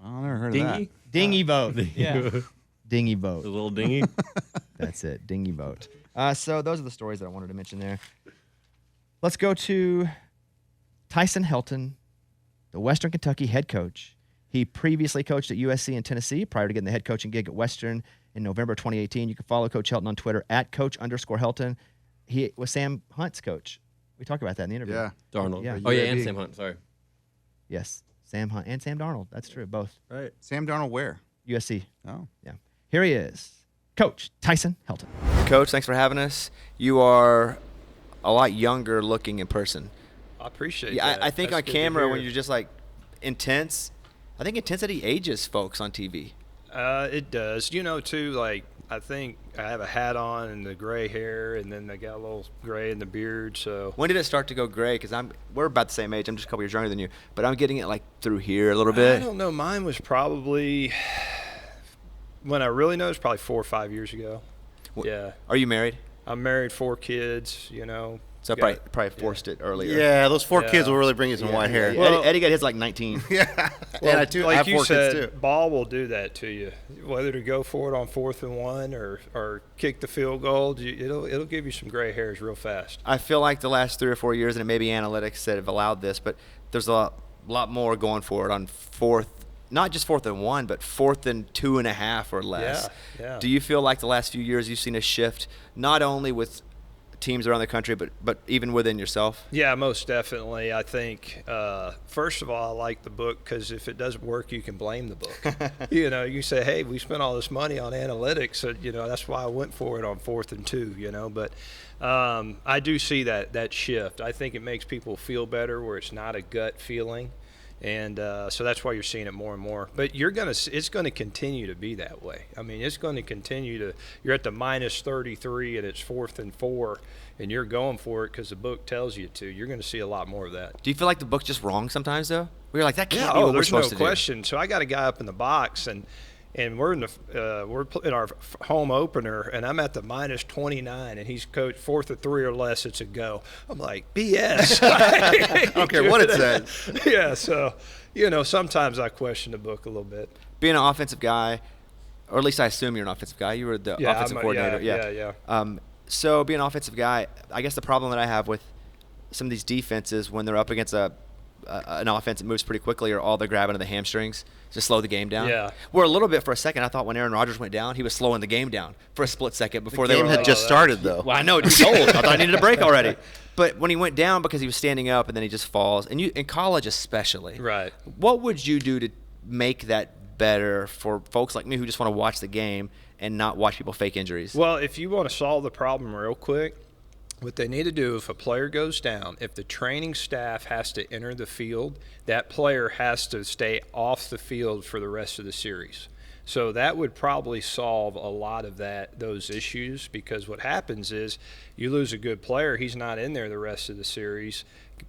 I've never heard of Dinghy? Dinghy boat. Yeah. Dinghy The boat. little dinghy. That's it. Dinghy boat. So those are the stories that I wanted to mention there. Let's go to Tyson Helton, the Western Kentucky head coach. He previously coached at USC and Tennessee prior to getting the head coaching gig at Western in November 2018. You can follow Coach Helton on Twitter at Coach_Helton. He was Sam Hunt's coach. We talked about that in the interview. Yeah. Darnold. Yeah. Oh, yeah, and UAB. Sam Hunt. Sorry. Yes, Sam Hunt and Sam Darnold. That's true. Both. Right. Sam Darnold where? USC. Oh. Yeah. Here he is. Coach Tyson Helton. Coach, thanks for having us. You are a lot younger looking in person. I appreciate Yeah, that. I think That's on good to camera when hear. you're just like intense, I think intensity ages folks on TV. It does. Too, like, I think I have a hat on and the gray hair, and then I got a little gray in the beard, so. When did it start to go gray? Because we're about the same age. I'm just a couple years younger than you, but I'm getting it like through here a little bit. I don't know. Mine was probably, when I really noticed, probably 4 or 5 years ago. Yeah. Are you married? I'm married, 4 kids, So I probably forced it earlier. Yeah, those 4 Yeah. kids will really bring you some white hair. Yeah. Well- Eddie got his like 19. Yeah. Well, and I like have you 4 said, kids too. ball will do that to you. Whether to go for it on 4th and 1 or kick the field goal, it'll give you some gray hairs real fast. I feel like the last 3 or 4 years, and it may be analytics that have allowed this, but there's a lot more going for it on 4th, not just 4th and 1, but 4th and 2.5 or less. Yeah. Do you feel like the last few years you've seen a shift, not only with teams around the country, but even within yourself? Yeah, most definitely. I think, first of all, I like the book because if it doesn't work, you can blame the book. You say, hey, we spent all this money on analytics, so, that's why I went for it on 4th and 2, But I do see that shift. I think it makes people feel better where it's not a gut feeling. And so that's why you're seeing it more and more. But it's going to continue to be that way. I mean, it's going to continue to – you're at the minus 33 and it's 4th and 4, and you're going for it because the book tells you to. You're going to see a lot more of that. Do you feel like the book's just wrong sometimes, though? Where you're like, that can't be Yeah, what we're there's no supposed to do. question. So I got a guy up in the box, and, And we're in our home opener, and I'm at the minus 29, and he's coached 4th or 3 or less. It's a go. I'm like, BS. I don't care what it says. Yeah, so, sometimes I question the book a little bit. Being an offensive guy, or at least I assume you're an offensive guy. You were the offensive coordinator. Yeah. So being an offensive guy, I guess the problem that I have with some of these defenses when they're up against an offense that moves pretty quickly, or all they're grabbing to the hamstrings to slow the game down. Yeah. Where a little bit for a second, I thought when Aaron Rodgers went down, he was slowing the game down for a split second before The they game were had just started, though. Well, I know, it was old. I thought I needed a break already. But when he went down because he was standing up and then he just falls, and in college especially, Right. what would you do to make that better for folks like me who just want to watch the game and not watch people fake injuries? Well, if you want to solve the problem real quick, what they need to do, if a player goes down, if the training staff has to enter the field, that player has to stay off the field for the rest of the series. So that would probably solve a lot of those issues, because what happens is you lose a good player, he's not in there the rest of the series.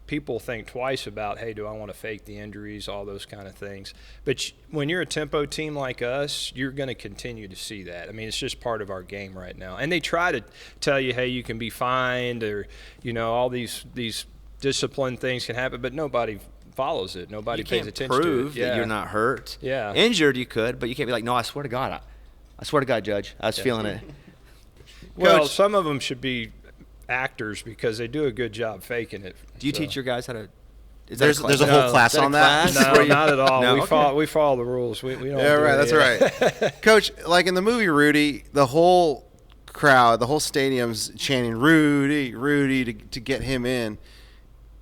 People think twice about, hey, do I want to fake the injuries, all those kind of things. But when you're a tempo team like us, you're going to continue to see that. I mean, it's just part of our game right now. And they try to tell you, hey, you can be fined, or, all these discipline things can happen, but nobody follows it. Nobody pays attention to it. Prove that you're not hurt. Yeah. Injured you could, but you can't be like, no, I swear to God, I swear to God, Judge, I was feeling it. Well, Coach, some of them should be actors because they do a good job faking it. Do you teach your guys how to? There's a whole class on that. No, not at all. No? We follow the rules. We don't. Yeah, do right. it That's yet. right. Coach, like in the movie Rudy, the whole crowd, the whole stadium's chanting Rudy, Rudy to get him in.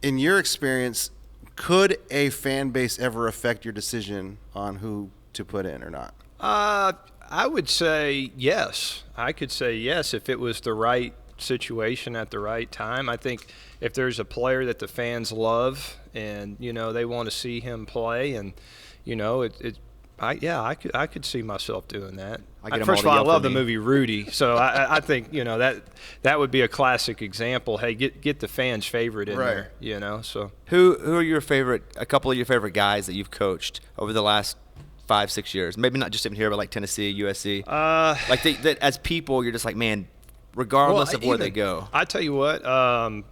In your experience, could a fan base ever affect your decision on who to put in or not? I would say yes. I could say yes if it was the right situation at the right time. I think if there's a player that the fans love and they want to see him play, and I could see myself doing that. First of all, I love the movie Rudy, so I think that would be a classic example. Hey, get the fans' favorite in there, So Who are your favorite? A couple of your favorite guys that you've coached over the last 5-6 years? Maybe not just even here, but like Tennessee, USC. Like that as people, you're just like, man. Regardless of where they go. I tell you what,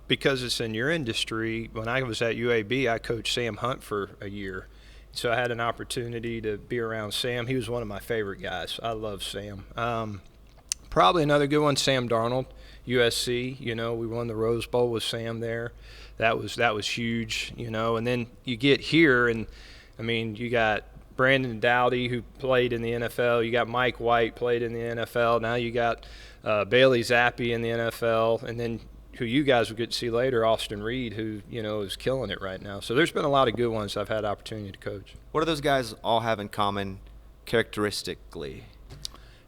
because it's in your industry, when I was at UAB, I coached Sam Hunt for a year. So I had an opportunity to be around Sam. He was one of my favorite guys. I love Sam. Probably another good one, Sam Darnold, USC. We won the Rose Bowl with Sam there. That was huge, And then you get here, and, I mean, you got Brandon Dowdy, who played in the NFL. You got Mike White, played in the NFL. Now you got Bailey Zappi in the NFL, and then who you guys will get to see later, Austin Reed, who is killing it right now. So there's been a lot of good ones I've had opportunity to coach. What do those guys all have in common characteristically?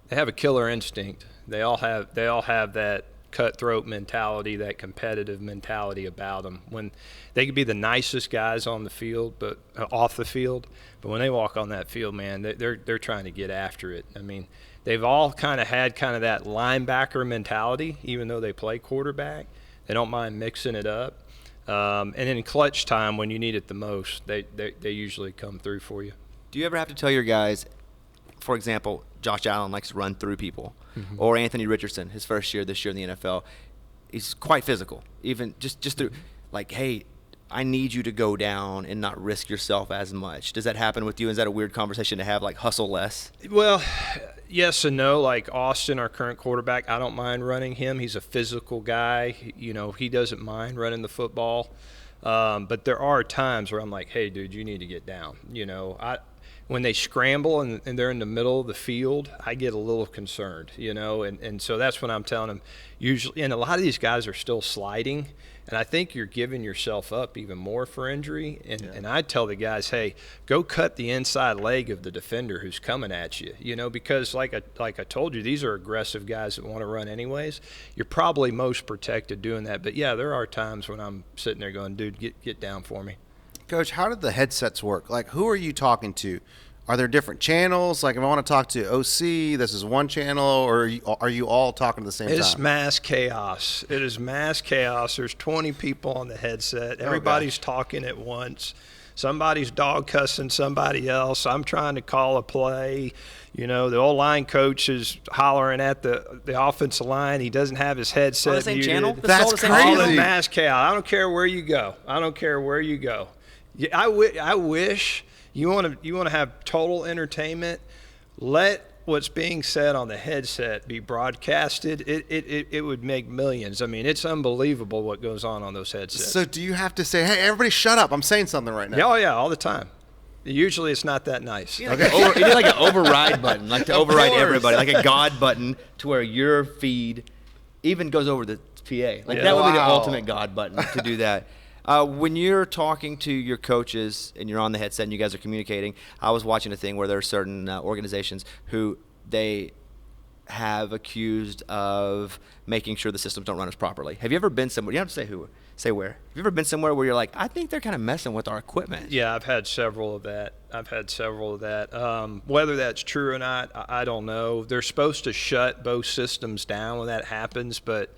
They have a killer instinct. They all have that cutthroat mentality, that competitive mentality about them. When they could be the nicest guys on the field, but off the field, but when they walk on that field, man, they're trying to get after it. I mean, they've all kind of had that linebacker mentality, even though they play quarterback. They don't mind mixing it up. And in clutch time, when you need it the most, they usually come through for you. Do you ever have to tell your guys, for example, Josh Allen likes to run through people, or Anthony Richardson, his first year this year in the NFL, he's quite physical, even just through, like, hey, I need you to go down and not risk yourself as much. Does that happen with you? Is that a weird conversation to have, like hustle less? Well, yes and no. Like Austin, our current quarterback, I don't mind running him. He's a physical guy. He doesn't mind running the football. But there are times where I'm like, hey, dude, you need to get down. When they scramble and they're in the middle of the field, I get a little concerned, and so that's when I'm telling them usually, and a lot of these guys are still sliding, and I think you're giving yourself up even more for injury, and I tell the guys, hey, go cut the inside leg of the defender who's coming at you, because like I told you, these are aggressive guys that want to run anyways. You're probably most protected doing that, but yeah, there are times when I'm sitting there going, dude, get down for me. Coach, how did the headsets work? Like, who are you talking to? Are there different channels? Like, if I want to talk to OC, this is one channel, or are you all talking at the same time? It's mass chaos. It is mass chaos. There's 20 people on the headset. Everybody's talking at once. Somebody's dog cussing somebody else. I'm trying to call a play. You know, the old line coach is hollering at the offensive line. He doesn't have his headset On the same muted. channel? That's This is all the same crazy. All channel? in mass chaos. I don't care where you go. I don't care where you go. Yeah, I wish you want to have total entertainment. Let what's being said on the headset be broadcasted. It would make millions. I mean, it's unbelievable what goes on those headsets. So do you have to say, hey, everybody shut up, I'm saying something right now? Yeah, oh yeah, all the time. Usually it's not that nice. You need like an override button, like to override everybody, like a God button to where your feed even goes over the PA. Like that would be the Wow. ultimate God button to do that. When you're talking to your coaches and you're on the headset and you guys are communicating, I was watching a thing where there are certain organizations who they have accused of making sure the systems don't run as properly. Have you ever been somewhere? You don't have to say where. Have you ever been somewhere where you're like, I think they're kind of messing with our equipment? Yeah, I've had several of that. Whether that's true or not, I don't know. They're supposed to shut both systems down when that happens, but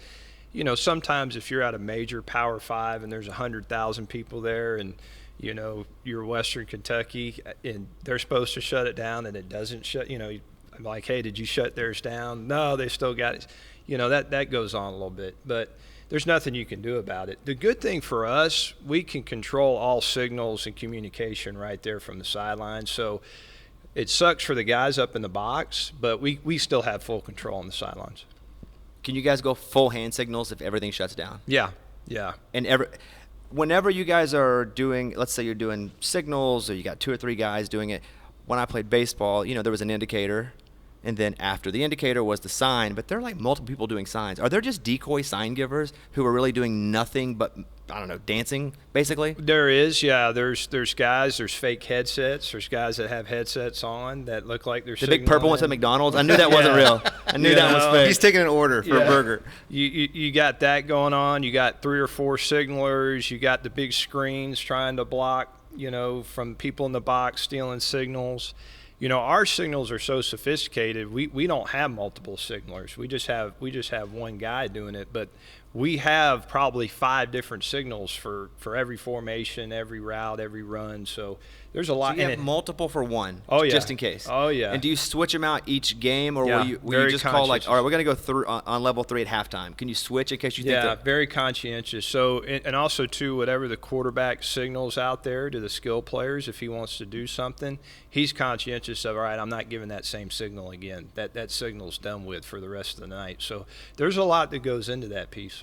you know, sometimes if you're at a major Power 5 and there's 100,000 people there and, you know, you're Western Kentucky and they're supposed to shut it down and it doesn't shut, you know, I'm like, hey, did you shut theirs down? No, they still got it. You know, that goes on a little bit, but there's nothing you can do about it. The good thing for us, we can control all signals and communication right there from the sidelines. So it sucks for the guys up in the box, but we still have full control on the sidelines. Can you guys go full hand signals if everything shuts down? Yeah. And whenever you guys are doing, let's say you're doing signals or you got 2 or 3 guys doing it. When I played baseball, you know, there was an indicator, and then after the indicator was the sign, but there are like multiple people doing signs. Are there just decoy sign givers who are really doing nothing but, I don't know, dancing, basically? There is, yeah. There's guys, there's fake headsets. There's guys that have headsets on that look like they're The big purple ones at McDonald's? I knew that wasn't real. I knew that was fake. He's taking an order for a burger. You got that going on. You got 3 or 4 signalers. You got the big screens trying to block, you know, from people in the box stealing signals. You know, our signals are so sophisticated. We don't have multiple signalers. We just have one guy doing it, but we have probably 5 different signals for every formation, every route, every run. So there's a lot. So you have multiple for one, Oh, yeah. just in case. Oh, yeah. And do you switch them out each game, or Yeah, will you very just call like, conscious. all right, we're going to go through on level 3 at halftime? Can you switch in case you think Yeah, that? very conscientious. So, and also too, whatever the quarterback signals out there to the skill players, if he wants to do something, he's conscientious of, all right, I'm not giving that same signal again. That signal's done with for the rest of the night. So there's a lot that goes into that piece.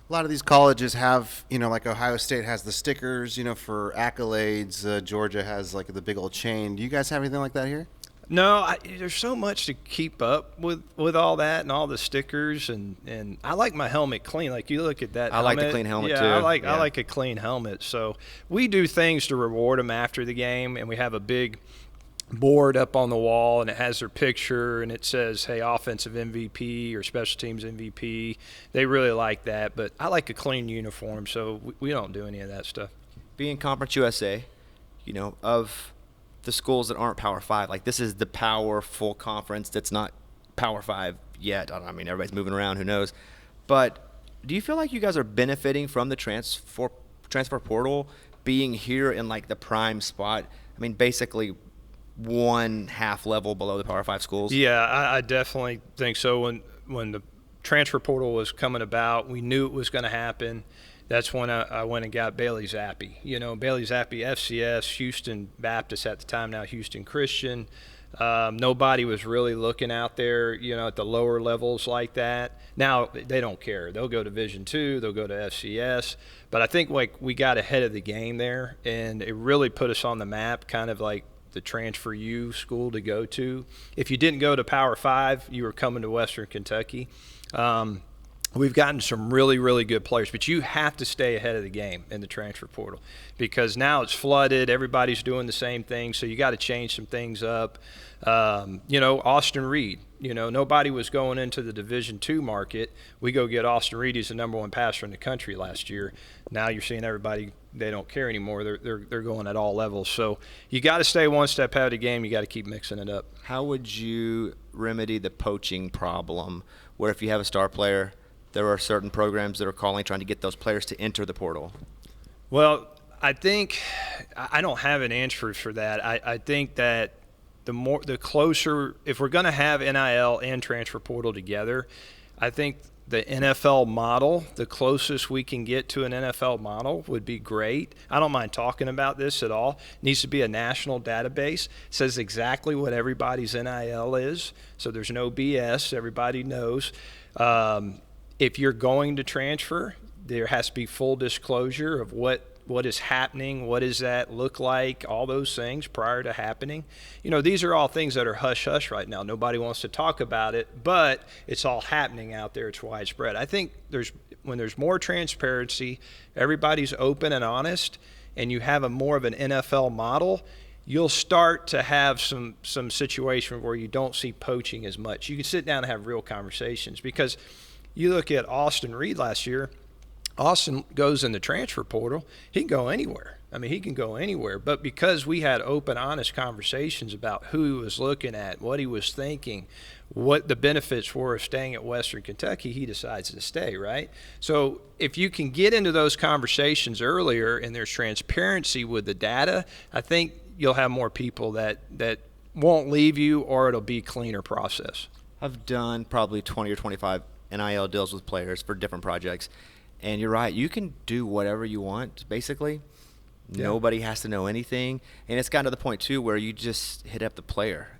A lot of these colleges have, you know, like Ohio State has the stickers, you know, for accolades. Georgia has like the big old chain. Do you guys have anything like that here? No, there's so much to keep up with all that and all the stickers, and I like my helmet clean. Like you look at that. I like the helmet. clean helmet, yeah, too. I Yeah. like a clean helmet. So we do things to reward them after the game, and we have a big board up on the wall, and it has their picture, and it says, hey, offensive MVP or special teams MVP. They really like that, but I like a clean uniform, so we don't do any of that stuff. Being Conference USA, you know, of the schools that aren't Power 5, like this is the powerful conference that's not Power 5 yet. I mean, everybody's moving around, who knows? But do you feel like you guys are benefiting from the transfer portal being here in like the prime spot? I mean, basically 1/2 level below the Power 5 schools? Yeah, I definitely think so. When the transfer portal was coming about, we knew it was going to happen. That's when I went and got Bailey Zappi. You know, Bailey Zappi, FCS, Houston Baptist at the time, now Houston Christian. Nobody was really looking out there, you know, at the lower levels like that. Now they don't care. They'll go to Division II, they'll go to FCS. But I think like we got ahead of the game there, and it really put us on the map, kind of like the transfer U school to go to. If you didn't go to Power 5, you were coming to Western Kentucky. We've gotten some really, really good players, but you have to stay ahead of the game in the transfer portal because now it's flooded. Everybody's doing the same thing, so you got to change some things up. You know, Austin Reed, you know, nobody was going into the Division II market. We go get Austin Reed. He's the #1 passer in the country last year. Now you're seeing everybody, they don't care anymore. They're going at all levels. So you got to stay one step ahead of the game. You got to keep mixing it up. How would you remedy the poaching problem where if you have a star player, there are certain programs that are calling, trying to get those players to enter the portal? Well, I think I don't have an answer for that. I think that the closer, if we're going to have NIL and transfer portal together, I think the NFL model, the closest we can get to an NFL model would be great. I don't mind talking about this at all. It needs to be a national database. It says exactly what everybody's NIL is, so there's no BS. Everybody knows. If you're going to transfer, there has to be full disclosure of what is happening, what does that look like, all those things prior to happening. These are all things that are hush-hush right now. Nobody wants to talk about it, but it's all happening out there. It's widespread. I think when there's more transparency, everybody's open and honest, and you have more of an NFL model, you'll start to have some situation where you don't see poaching as much. You can sit down and have real conversations, because you look at Austin Reed last year. Austin goes in the transfer portal, he can go anywhere. He can go anywhere. But because we had open, honest conversations about who he was looking at, what he was thinking, what the benefits were of staying at Western Kentucky, he decides to stay, right? So if you can get into those conversations earlier and there's transparency with the data, I think you'll have more people that won't leave you, or it'll be a cleaner process. I've done probably 20 or 25 NIL deals with players for different projects. And you're right. You can do whatever you want, basically. Yeah. Nobody has to know anything. And it's gotten to the point, too, where you just hit up the player.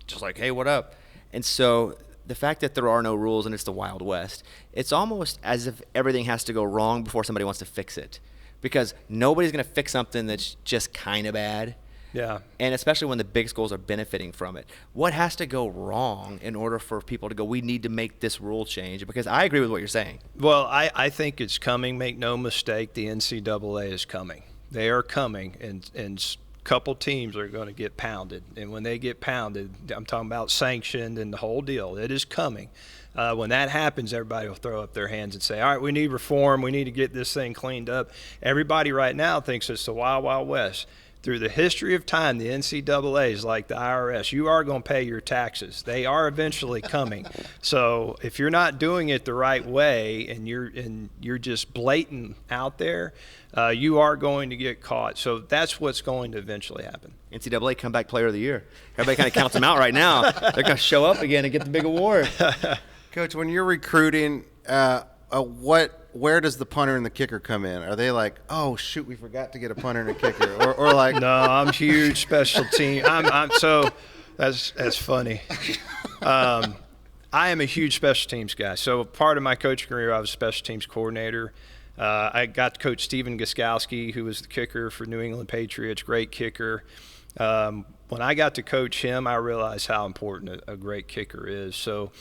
Just like, hey, what up? And so the fact that there are no rules and it's the Wild West, it's almost as if everything has to go wrong before somebody wants to fix it. Because nobody's going to fix something that's just kind of bad. Yeah. And especially when the big schools are benefiting from it. What has to go wrong in order for people to go, we need to make this rule change? Because I agree with what you're saying. Well, I think it's coming. Make no mistake, the NCAA is coming. They are coming, and a couple teams are going to get pounded. And when they get pounded, I'm talking about sanctioned and the whole deal. It is coming. When that happens, everybody will throw up their hands and say, all right, we need reform. We need to get this thing cleaned up. Everybody right now thinks it's the Wild, Wild West. Through the history of time, the NCAA is like the IRS. You are going to pay your taxes. They are eventually coming. So if you're not doing it the right way and you're just blatant out there, you are going to get caught. So that's what's going to eventually happen. NCAA Comeback Player of the Year. Everybody kind of counts them out right now. They're going to show up again and get the big award. Coach, when you're recruiting, where does the punter and the kicker come in? Are they like, oh shoot, we forgot to get a punter and a kicker, or like? No, I'm huge special team. I'm so that's funny. I am a huge special teams guy. So part of my coaching career, I was a special teams coordinator. I got to coach Steven Gostkowski, who was the kicker for New England Patriots, great kicker. When I got to coach him, I realized how important a great kicker is. So.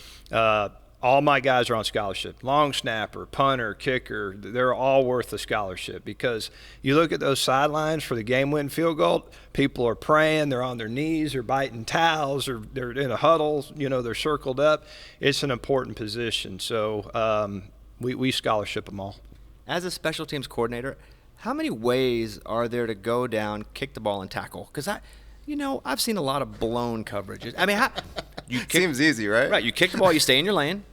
All my guys are on scholarship. Long snapper, punter, kicker, they're all worth a scholarship, because you look at those sidelines for the game-winning field goal, people are praying, they're on their knees, they're biting towels, or they're in a huddle, they're circled up. It's an important position. So we scholarship them all. As a special teams coordinator, how many ways are there to go down, kick the ball, and tackle? Because I've seen a lot of blown coverages. I mean, seems easy, right? Right. You kick the ball, you stay in your lane,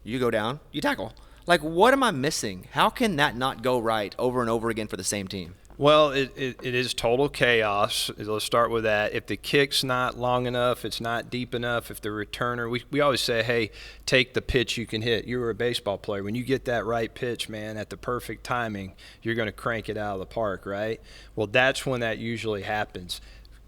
you go down, you tackle. Like, what am I missing? How can that not go right over and over again for the same team? Well, it is total chaos. Let's start with that. If the kick's not long enough, it's not deep enough, if the returner, we always say, hey, take the pitch you can hit. You were a baseball player. When you get that right pitch, man, at the perfect timing, you're going to crank it out of the park, right? Well, that's when that usually happens.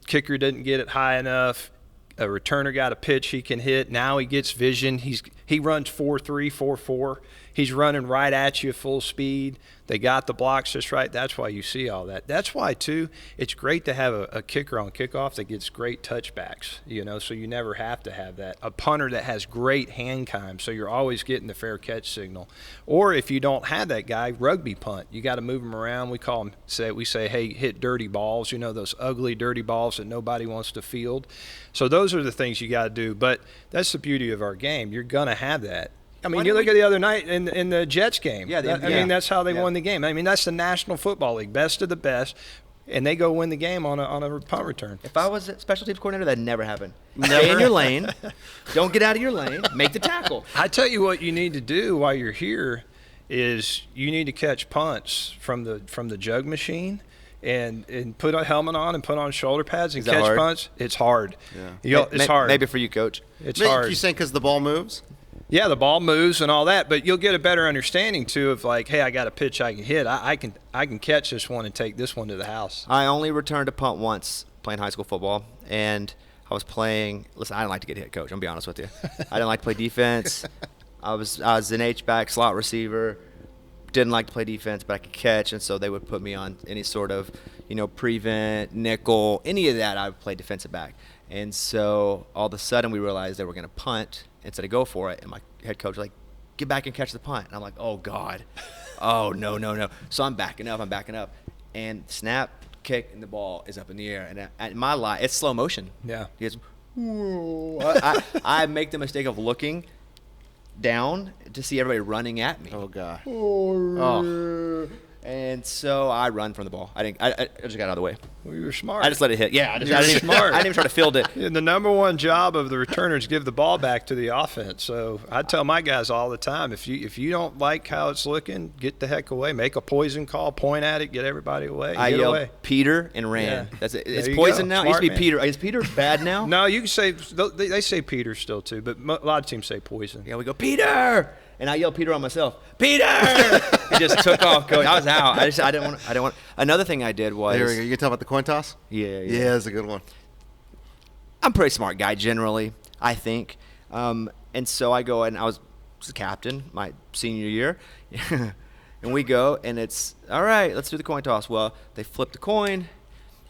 Kicker didn't get it high enough. A returner got a pitch he can hit. Now he gets vision. He runs 4.3, 4.4. He's running right at you full speed. They got the blocks just right. That's why you see all that. That's why, too, it's great to have a kicker on kickoff that gets great touchbacks, so you never have to have that. A punter that has great hand time, so you're always getting the fair catch signal. Or if you don't have that guy, rugby punt. You got to move them around. We say, hey, hit dirty balls, those ugly, dirty balls that nobody wants to field. So those are the things you got to do. But that's the beauty of our game. You're going to have that. I mean, you look at the other night in the Jets game. Yeah, I mean, that's how they won the game. I mean, that's the National Football League, best of the best, and they go win the game on a punt return. If I was a special teams coordinator, that'd never happen. Stay in your lane. Don't get out of your lane. Make the tackle. I tell you what you need to do while you're here is you need to catch punts from the jug machine and put a helmet on and put on shoulder pads and Is that catch hard? punch. It's hard. Yeah. It's hard. Maybe for you, Coach. It's Maybe hard. you saying because the ball moves? Yeah, the ball moves and all that, but you'll get a better understanding too of like, hey, I got a pitch I can hit. I can catch this one and take this one to the house. I only returned to punt once playing high school football, and I was playing. Listen, I didn't like to get hit, Coach. I'm gonna be honest with you. I didn't like to play defense. I was an H-back, slot receiver. Didn't like to play defense, but I could catch, and so they would put me on any sort of, prevent, nickel, any of that. I would play defensive back. And so all of a sudden we realized they were going to punt instead of go for it. And my head coach was like, get back and catch the punt. And I'm like, oh, God. Oh, no. So I'm backing up. And snap, kick, and the ball is up in the air. And at my line, it's slow motion. Yeah. It's, I make the mistake of looking down to see everybody running at me. Oh, God. Oh. And so I run from the ball. I just got out of the way. Well, you were smart. I just let it hit. Yeah, I You're didn't smart. even try to field it. And the number one job of the returner is give the ball back to the offense. So I tell my guys all the time, if you don't like how it's looking, get the heck away. Make a poison call, point at it, get everybody away. I get yelled away. Peter and ran. Yeah. That's it. There It's you poison go. now. It used to be Smart man. Peter. Is Peter bad now? No, you can say they say Peter still too, but a lot of teams say poison. Yeah, we go Peter, and I yelled Peter on myself. Peter! He just took off, Coach. I was out. I didn't want. Another thing I did was. There we go. You can tell about the coin toss? Yeah. Yeah, that's a good one. I'm a pretty smart guy generally, I think. And so I go and I was the captain my senior year. And we go and it's, all right, let's do the coin toss. Well, they flipped the coin,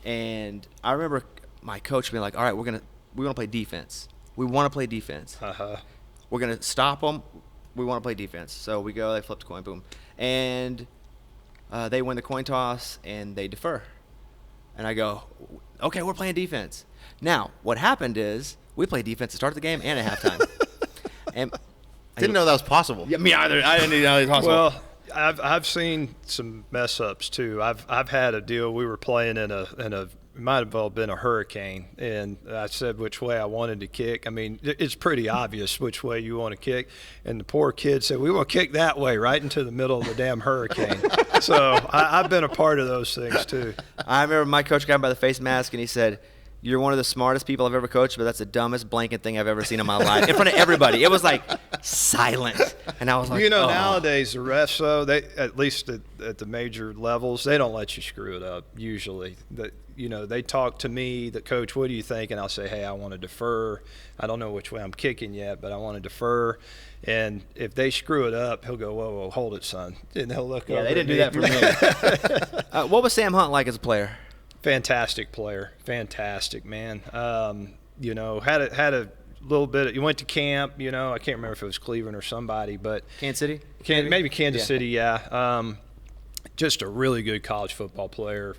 and I remember my coach being like, all right, we're going to play defense. We want to play defense. We're going to stop them. We want to play defense. So we go, they flip the coin, boom. And they win the coin toss, and they defer. And I go, okay, we're playing defense. Now, what happened is we played defense to start the game and at halftime. And Didn't know that was possible. Yeah, me either. I didn't know it was possible. Well, I've seen some mess ups too. I've had a deal. We were playing in a it might have well been a hurricane, and I said which way I wanted to kick. I mean, it's pretty obvious which way you want to kick, and the poor kid said we want to kick that way, right into the middle of the damn hurricane. So I've been a part of those things too. I remember my coach got him by the face mask, and he said, "You're one of the smartest people I've ever coached, but that's the dumbest blanket thing I've ever seen in my life." In front of everybody, it was like silent, and I was like, "Oh." Nowadays the refs, though, they at least at the major levels, they don't let you screw it up. Usually, they talk to me, the coach, what do you think? And I'll say, hey, I want to defer. I don't know which way I'm kicking yet, but I want to defer. And if they screw it up, he'll go, whoa, hold it, son. And they'll look over. Yeah, they didn't do that for me. What was Sam Hunt like as a player? Fantastic player. Fantastic, man. Had a little bit. You went to camp, I can't remember if it was Cleveland or somebody, but Kansas City? Maybe Kansas City, yeah. Just a really good college football player,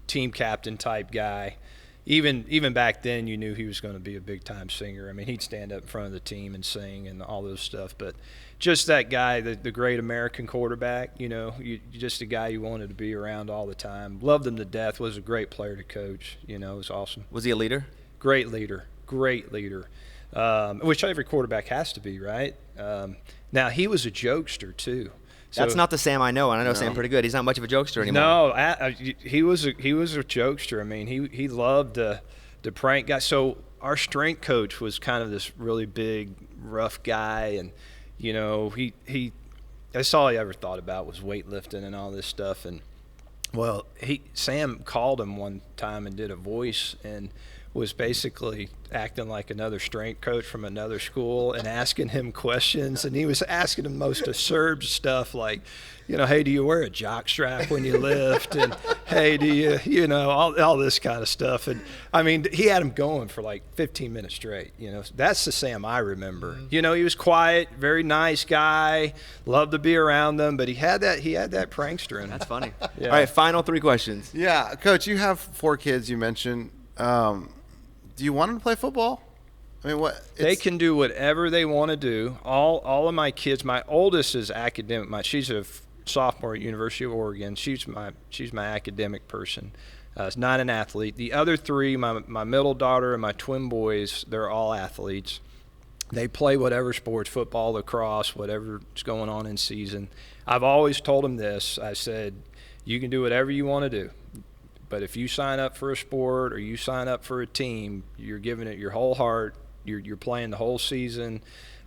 team captain type guy. Even back then, you knew he was going to be a big-time singer. I mean, he'd stand up in front of the team and sing and all those stuff. But just that guy, the great American quarterback, just a guy you wanted to be around all the time. Loved him to death, was a great player to coach. It was awesome. Was he a leader? Great leader. Which every quarterback has to be, right? Now, he was a jokester, too. That's not the Sam I know, and I know Sam pretty good. He's not much of a jokester anymore. No, he was a jokester. I mean, he loved the prank guy. So our strength coach was kind of this really big, rough guy, and that's all he ever thought about was weightlifting and all this stuff. And well, Sam called him one time and did a voice and was basically acting like another strength coach from another school and asking him questions. And he was asking him most absurd stuff like, hey, do you wear a jock strap when you lift? And hey, do you, all this kind of stuff. And I mean, he had him going for like 15 minutes straight. That's the Sam I remember. He was quiet, very nice guy, loved to be around them, but he had that prankster in him. That's funny. Yeah. All right, final 3 questions. Yeah, Coach, you have 4 kids you mentioned. Do you want them to play football? I mean, they can do whatever they want to do. All of my kids, my oldest is academic. She's a sophomore at University of Oregon. She's my academic person. Is not an athlete. The other 3, my middle daughter and my twin boys, they're all athletes. They play whatever sports, football, lacrosse, whatever's going on in season. I've always told them this. I said, you can do whatever you want to do. But if you sign up for a sport or you sign up for a team, you're giving it your whole heart. You're playing the whole season,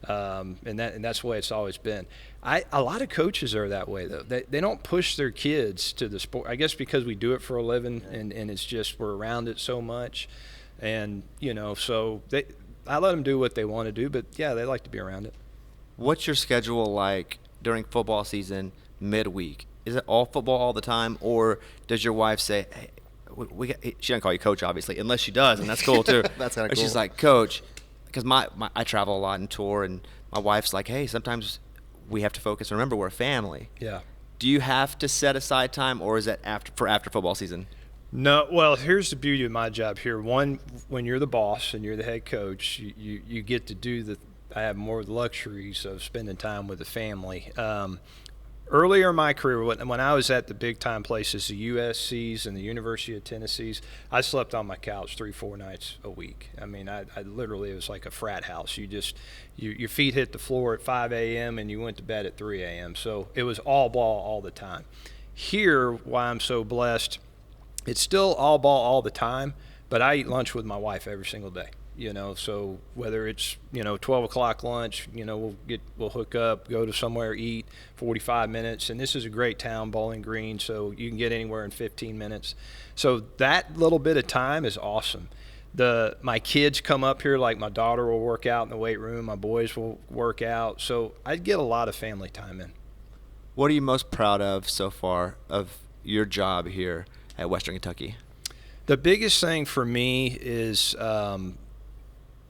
and that's the way it's always been. A lot of coaches are that way though. They don't push their kids to the sport. I guess because we do it for a living, and it's just we're around it so much, and so I let them do what they want to do. But yeah, they like to be around it. What's your schedule like during football season midweek? Is it all football all the time, or does your wife say, "Hey, she doesn't call you coach, obviously, unless she does, and that's cool too." That's kinda Or she's cool. like, "Coach," because I travel a lot and tour, and my wife's like, "Hey, sometimes we have to focus. Remember, we're a family." Yeah. Do you have to set aside time, or is that after football season? No, well, here's the beauty of my job here. One, when you're the boss and you're the head coach, you get to do I have more luxuries of spending time with the family. Earlier in my career, when I was at the big time places, the USC's and the University of Tennessee's, I slept on my couch 3-4 nights a week. I mean, I literally, it was like a frat house. Your feet hit the floor at 5 a.m. and you went to bed at 3 a.m. So it was all ball all the time. Here, why I'm so blessed, it's still all ball all the time, but I eat lunch with my wife every single day. So whether it's 12 o'clock lunch, we'll hook up, go to somewhere, eat 45 minutes, and this is a great town, Bowling Green, so you can get anywhere in 15 minutes. So that little bit of time is awesome. My kids come up here, like my daughter will work out in the weight room, my boys will work out, so I get a lot of family time in. What are you most proud of so far of your job here at Western Kentucky? The biggest thing for me is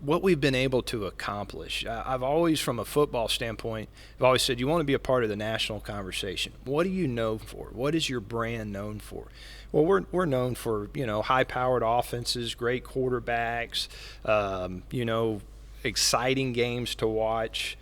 what we've been able to accomplish. I've always, from a football standpoint, I've always said you want to be a part of the national conversation. What are you known for? What is your brand known for? Well, we're known for high-powered offenses, great quarterbacks, exciting games to watch,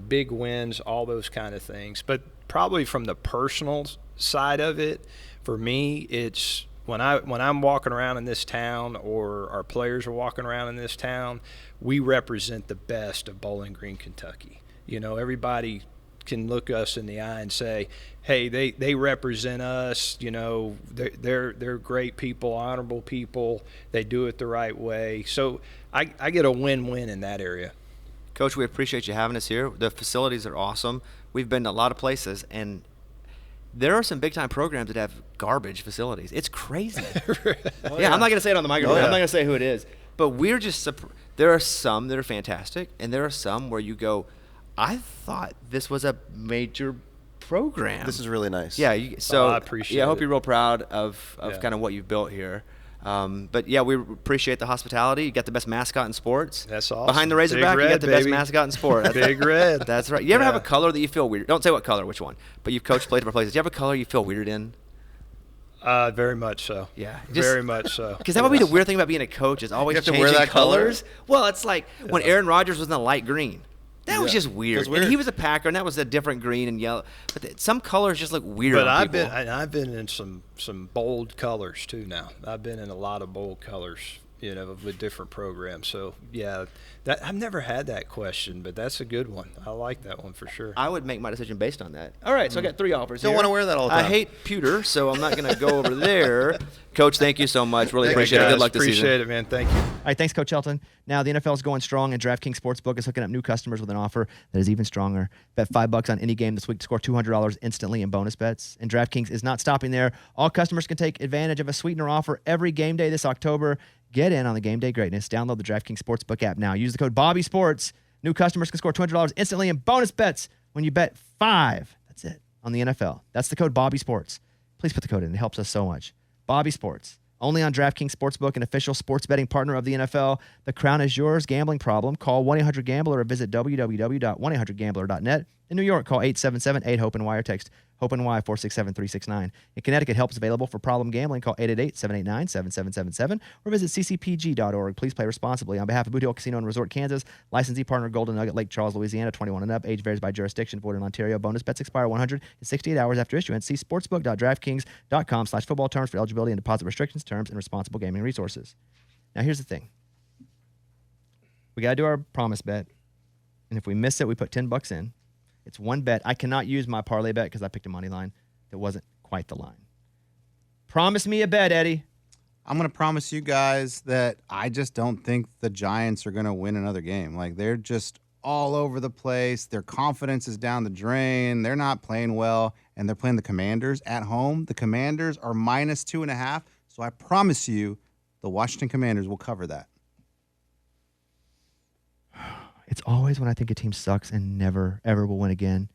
big wins, all those kind of things. But probably from the personal side of it, for me, it's when I'm walking around in this town, or our players are walking around in this town, we represent the best of Bowling Green, Kentucky. Everybody can look us in the eye and say, hey, they represent us. They're great people, honorable people. They do it the right way. So I get a win-win in that area. Coach, we appreciate you having us here. The facilities are awesome. We've been to a lot of places, and there are some big-time programs that have garbage facilities. It's crazy. Yeah, I'm not going to say it on the microphone. I'm not going to say who it is. But we're just there are some that are fantastic, and there are some where you go, I thought this was a major program. This is really nice. Yeah, so I appreciate I hope it. you're real proud of kind of what you've built here. But yeah, we appreciate the hospitality. You got the best mascot in sports. That's awesome. Behind the Razorback, Big you got Red, the best baby. mascot in sport. Big Red. That's right. You ever have a Yeah. color that you feel weird? Don't say what color, which one. But you've coached, played different places. Do you have a color you feel weird in? Very much so. Yeah. Very much so. Because that would be the weird thing about being a coach is always You have to changing wear that color? colors. Well, it's like when Aaron Rodgers was in the light green. That was just weird. That's weird. And he was a Packer, and that was a different green and yellow. But some colors just look weird But on I've people. been in some bold colors too now. I've been in a lot of bold colors, with different programs. So yeah, I've never had that question, but that's a good one. I like that one for sure. I would make my decision based on that. All right, so I got 3 offers. Don't here. wanna wear that all the I time. hate pewter, so I'm not going to go over there. Coach, thank you so much. Really Thank you, appreciate it. Good Guys, luck this season. appreciate it, man. Thank you. All right, thanks, Coach Helton. Now, the NFL is going strong, and DraftKings Sportsbook is hooking up new customers with an offer that is even stronger. Bet $5 on any game this week to score $200 instantly in bonus bets. And DraftKings is not stopping there. All customers can take advantage of a sweetener offer every game day this October. Get in on the game day greatness. Download the DraftKings Sportsbook app now. Use the code BobbySports. New customers can score $200 instantly in bonus bets when you bet 5. That's it, on the NFL. That's the code BobbySports. Please put the code in. It helps us so much. Bobby Sports. Only on DraftKings Sportsbook, an official sports betting partner of the NFL. The crown is yours. Gambling problem? Call 1-800-GAMBLER or visit www.1800gambler.net. In New York, call 877-8-HOPE-NY or text HOPE-NY 467-369. In Connecticut, help is available for problem gambling. Call 888-789-7777 or visit ccpg.org. Please play responsibly. On behalf of Boot Hill Casino and Resort, Kansas, licensee partner Golden Nugget, Lake Charles, Louisiana, 21 and up. Age varies by jurisdiction. Void in Ontario. Bonus bets expire 168 hours after issuance. See sportsbook.draftkings.com/football terms for eligibility and deposit restrictions, terms, and responsible gaming resources. Now, here's the thing. We got to do our promise bet. And if we miss it, we put $10 in. It's one bet. I cannot use my parlay bet because I picked a money line that wasn't quite the line. Promise me a bet, Eddie. I'm going to promise you guys that I just don't think the Giants are going to win another game. Like, they're just all over the place. Their confidence is down the drain. They're not playing well, and they're playing the Commanders at home. The Commanders are -2.5, so I promise you the Washington Commanders will cover that. It's always when I think a team sucks and never, ever will win again.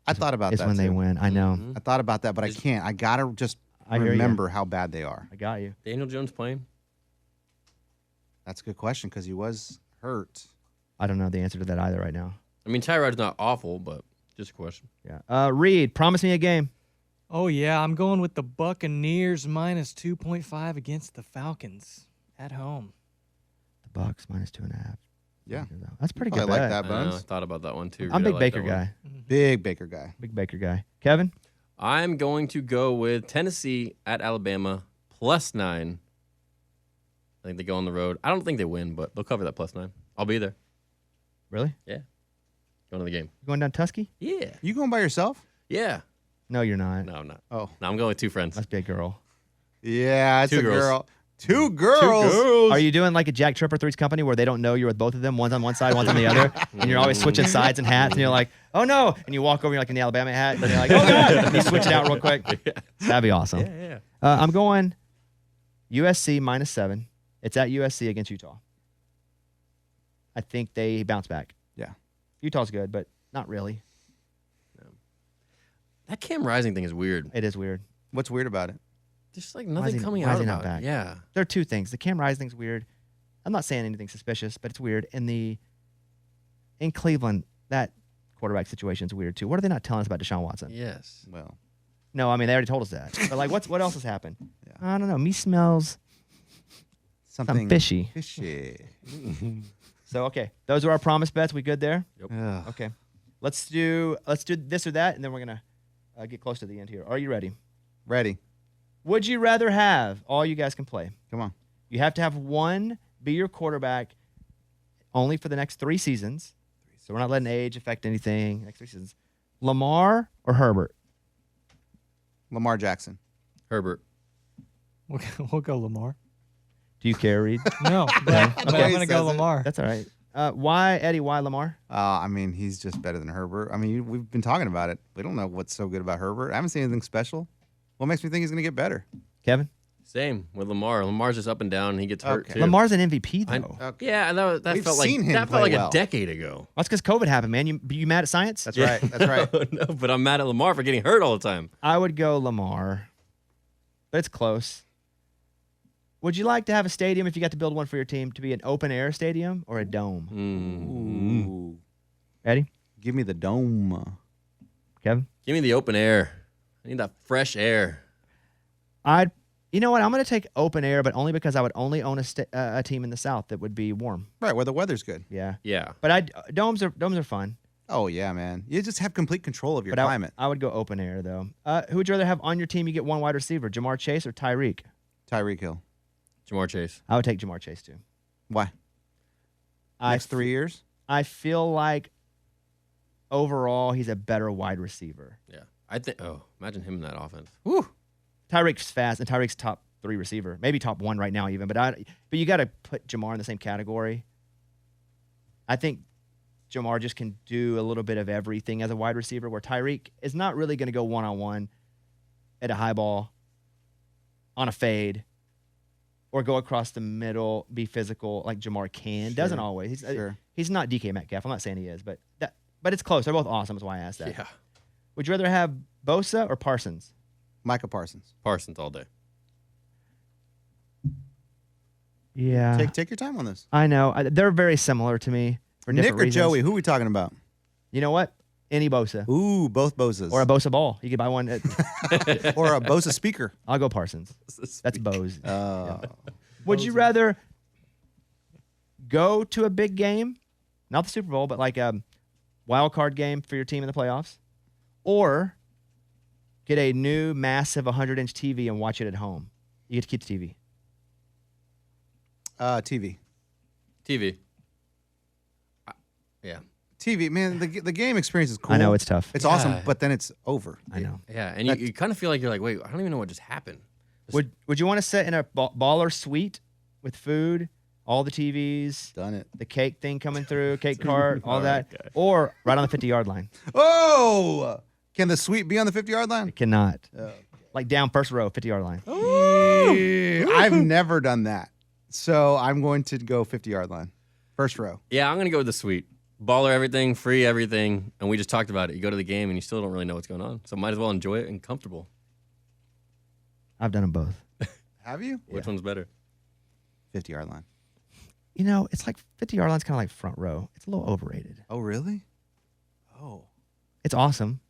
I thought about that It's when they too. win. I know. I thought about that, but I can't. I got to just I hear ya. remember how bad they are. I got you. Daniel Jones playing? That's a good question because he was hurt. I don't know the answer to that either right now. I mean, Tyrod's not awful, but just a question. Yeah. Reed, promise me a game. Oh, yeah. I'm going with the Buccaneers -2.5 against the Falcons at home. The Bucks -2.5. Yeah. That's pretty I good. like bet. that, I know, I Bones. thought about that one too. I'm a Reed. big I like Baker that one. guy. Big Baker guy. Big Baker guy. Kevin? I'm going to go with Tennessee at Alabama +9. I think they go on the road. I don't think they win, but they'll cover that +9. I'll be there. Really? Yeah. Going to the game. You going down Tusky? Yeah. You going by yourself? Yeah. No, you're not. No, I'm not. Oh. No, I'm going with two friends. Must be a girl. Yeah, it's Two a girls. girl. Two girls. Are you doing like a Jack Tripper Three's Company where they don't know you're with both of them? One's on one side, one's on the other, and you're always switching sides and hats, and you're like, oh no, and you walk over, you're like in the Alabama hat, and you're like, oh god, and you switch it out real quick. That'd be awesome. Yeah. I'm going USC -7. It's at USC against Utah. I think they bounce back. Yeah. Utah's good, but not really. That Cam Rising thing is weird. It is weird. What's weird about it? There's like Why is nothing he- coming why is out he not about back? it. Yeah. There are two things. The Cam Rise thing's weird. I'm not saying anything suspicious, but it's weird. And in Cleveland, that quarterback situation is weird too. What are they not telling us about Deshaun Watson? Yes. Well, No, I mean they already told us that. But like, what else has happened? Yeah. I don't know. Me smells something fishy. Fishy. So okay, those are our promise bets. We good there? Ugh. Okay, let's do this or that, and then we're gonna get close to the end here. Are you ready? Ready. Would you rather have? All you guys can play. Come on. You have to have one be your quarterback only for the next 3 seasons. So we're not letting age affect anything. Next 3 seasons. Lamar or Herbert? Lamar Jackson. Herbert. We'll go Lamar. Do you care, Reed? No, but I'm he going to go says it. Lamar. That's all right. Why, Eddie? Why Lamar? I mean, he's just better than Herbert. I mean, we've been talking about it. We don't know what's so good about Herbert. I haven't seen anything special. What makes me think he's going to get better? Kevin? Same with Lamar. Lamar's just up and down, and he gets hurt Okay. too. Lamar's an MVP, though. Okay. Yeah, that We've felt like seen him that play felt like well. a decade ago. That's because COVID happened, man. You mad at science? That's right. That's right. No, but I'm mad at Lamar for getting hurt all the time. I would go Lamar, but it's close. Would you like to have a stadium, if you got to build one for your team, to be an open-air stadium or a dome? Ooh. Eddie? Give me the dome. Kevin? Give me the open air. I need that fresh air. You know what? I'm going to take open air, but only because I would only own a team in the South that would be warm. Right, where the weather's good. Yeah. Yeah. But domes are fun. Oh, yeah, man. You just have complete control of your But climate. I would go open air, though. Who would you rather have on your team? You get one wide receiver, Jamar Chase or Tyreek? Tyreek Hill. Jamar Chase. I would take Jamar Chase, too. Why? Next 3 years? I feel like overall he's a better wide receiver. Yeah. Imagine him in that offense. Woo! Tyreek's fast, and Tyreek's top 3 receiver, maybe top 1 right now even. But you got to put Jamar in the same category. I think Jamar just can do a little bit of everything as a wide receiver, where Tyreek is not really going to go one-on-one at a high ball on a fade or go across the middle, be physical like Jamar can. Doesn't always. He's not DK Metcalf. I'm not saying he is, but it's close. They're both awesome. Is why I asked that. Yeah. Would you rather have Bosa or Parsons? Micah Parsons. Parsons all day. Yeah. Take your time on this. I know. They're very similar to me for Nick different or reasons. Joey? Who are we talking about? You know what? Any Bosa. Ooh, both Boses. Or a Bosa ball. You could buy one. Or a Bosa speaker. I'll go Parsons. That's Bose. Oh. Would you rather go to a big game, not the Super Bowl, but like a wild card game for your team in the playoffs, or get a new massive 100-inch TV and watch it at home? You get to keep the TV. TV. TV. Yeah. TV, man, the game experience is cool. I know, it's tough. It's awesome, Yeah. but then it's over. I know. Yeah. And you kind of feel like you're like, wait, I don't even know what just happened. Would you want to sit in a baller suite with food, all the TVs, Done it. the cake thing coming through, cake cart, all that, okay. or right on the 50-yard line? Oh, can the suite be on the 50-yard line? It cannot. Like down first row, 50-yard line. I've never done that. So I'm going to go 50-yard line. First row. Yeah, I'm going to go with the suite. Baller everything, free everything, and we just talked about it. You go to the game and you still don't really know what's going on. So might as well enjoy it and comfortable. I've done them both. Have you? Which one's better? 50-yard line. You know, it's like 50-yard line's kind of like front row. It's a little overrated. Oh, really? Oh. It's awesome,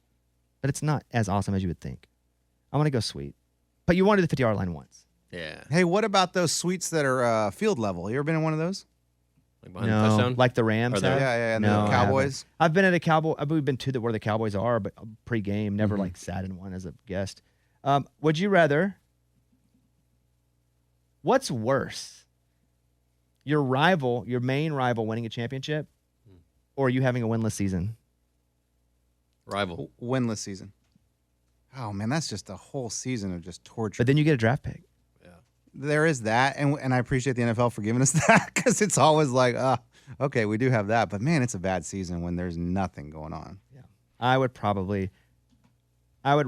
but it's not as awesome as you would think. I'm going to go suite. But you wanted the 50-yard line once. Yeah. Hey, what about those suites that are field level? You ever been in one of those? Like behind the touchdown? Like the Rams Are they- have? Yeah, and No, the I Cowboys. haven't. I've been at a Cowboy. I've been to where the Cowboys are, but pre-game, never Mm-hmm. like sat in one as a guest. Would you rather? What's worse? Your rival, your main rival, winning a championship, or you having a winless season? Rival. Winless season. Oh, man, that's just a whole season of just torture. But then you get a draft pick. There is that, and I appreciate the NFL for giving us that because it's always like, okay, we do have that. But, man, it's a bad season when there's nothing going on. Yeah, I would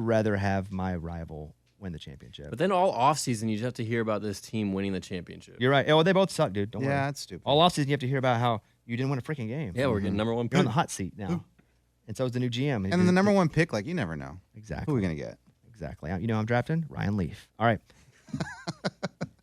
rather have my rival win the championship. But then all offseason, you just have to hear about this team winning the championship. You're right. Oh, they both suck, dude. Don't worry. Yeah, that's stupid. All offseason, you have to hear about how you didn't win a freaking game. Yeah, we're getting number one You're on pick. the hot seat now. And so is the new GM. And then the number one pick, like, you never know. Exactly. Who are we going to get? Exactly. You know who I'm drafting? Ryan Leaf. All right.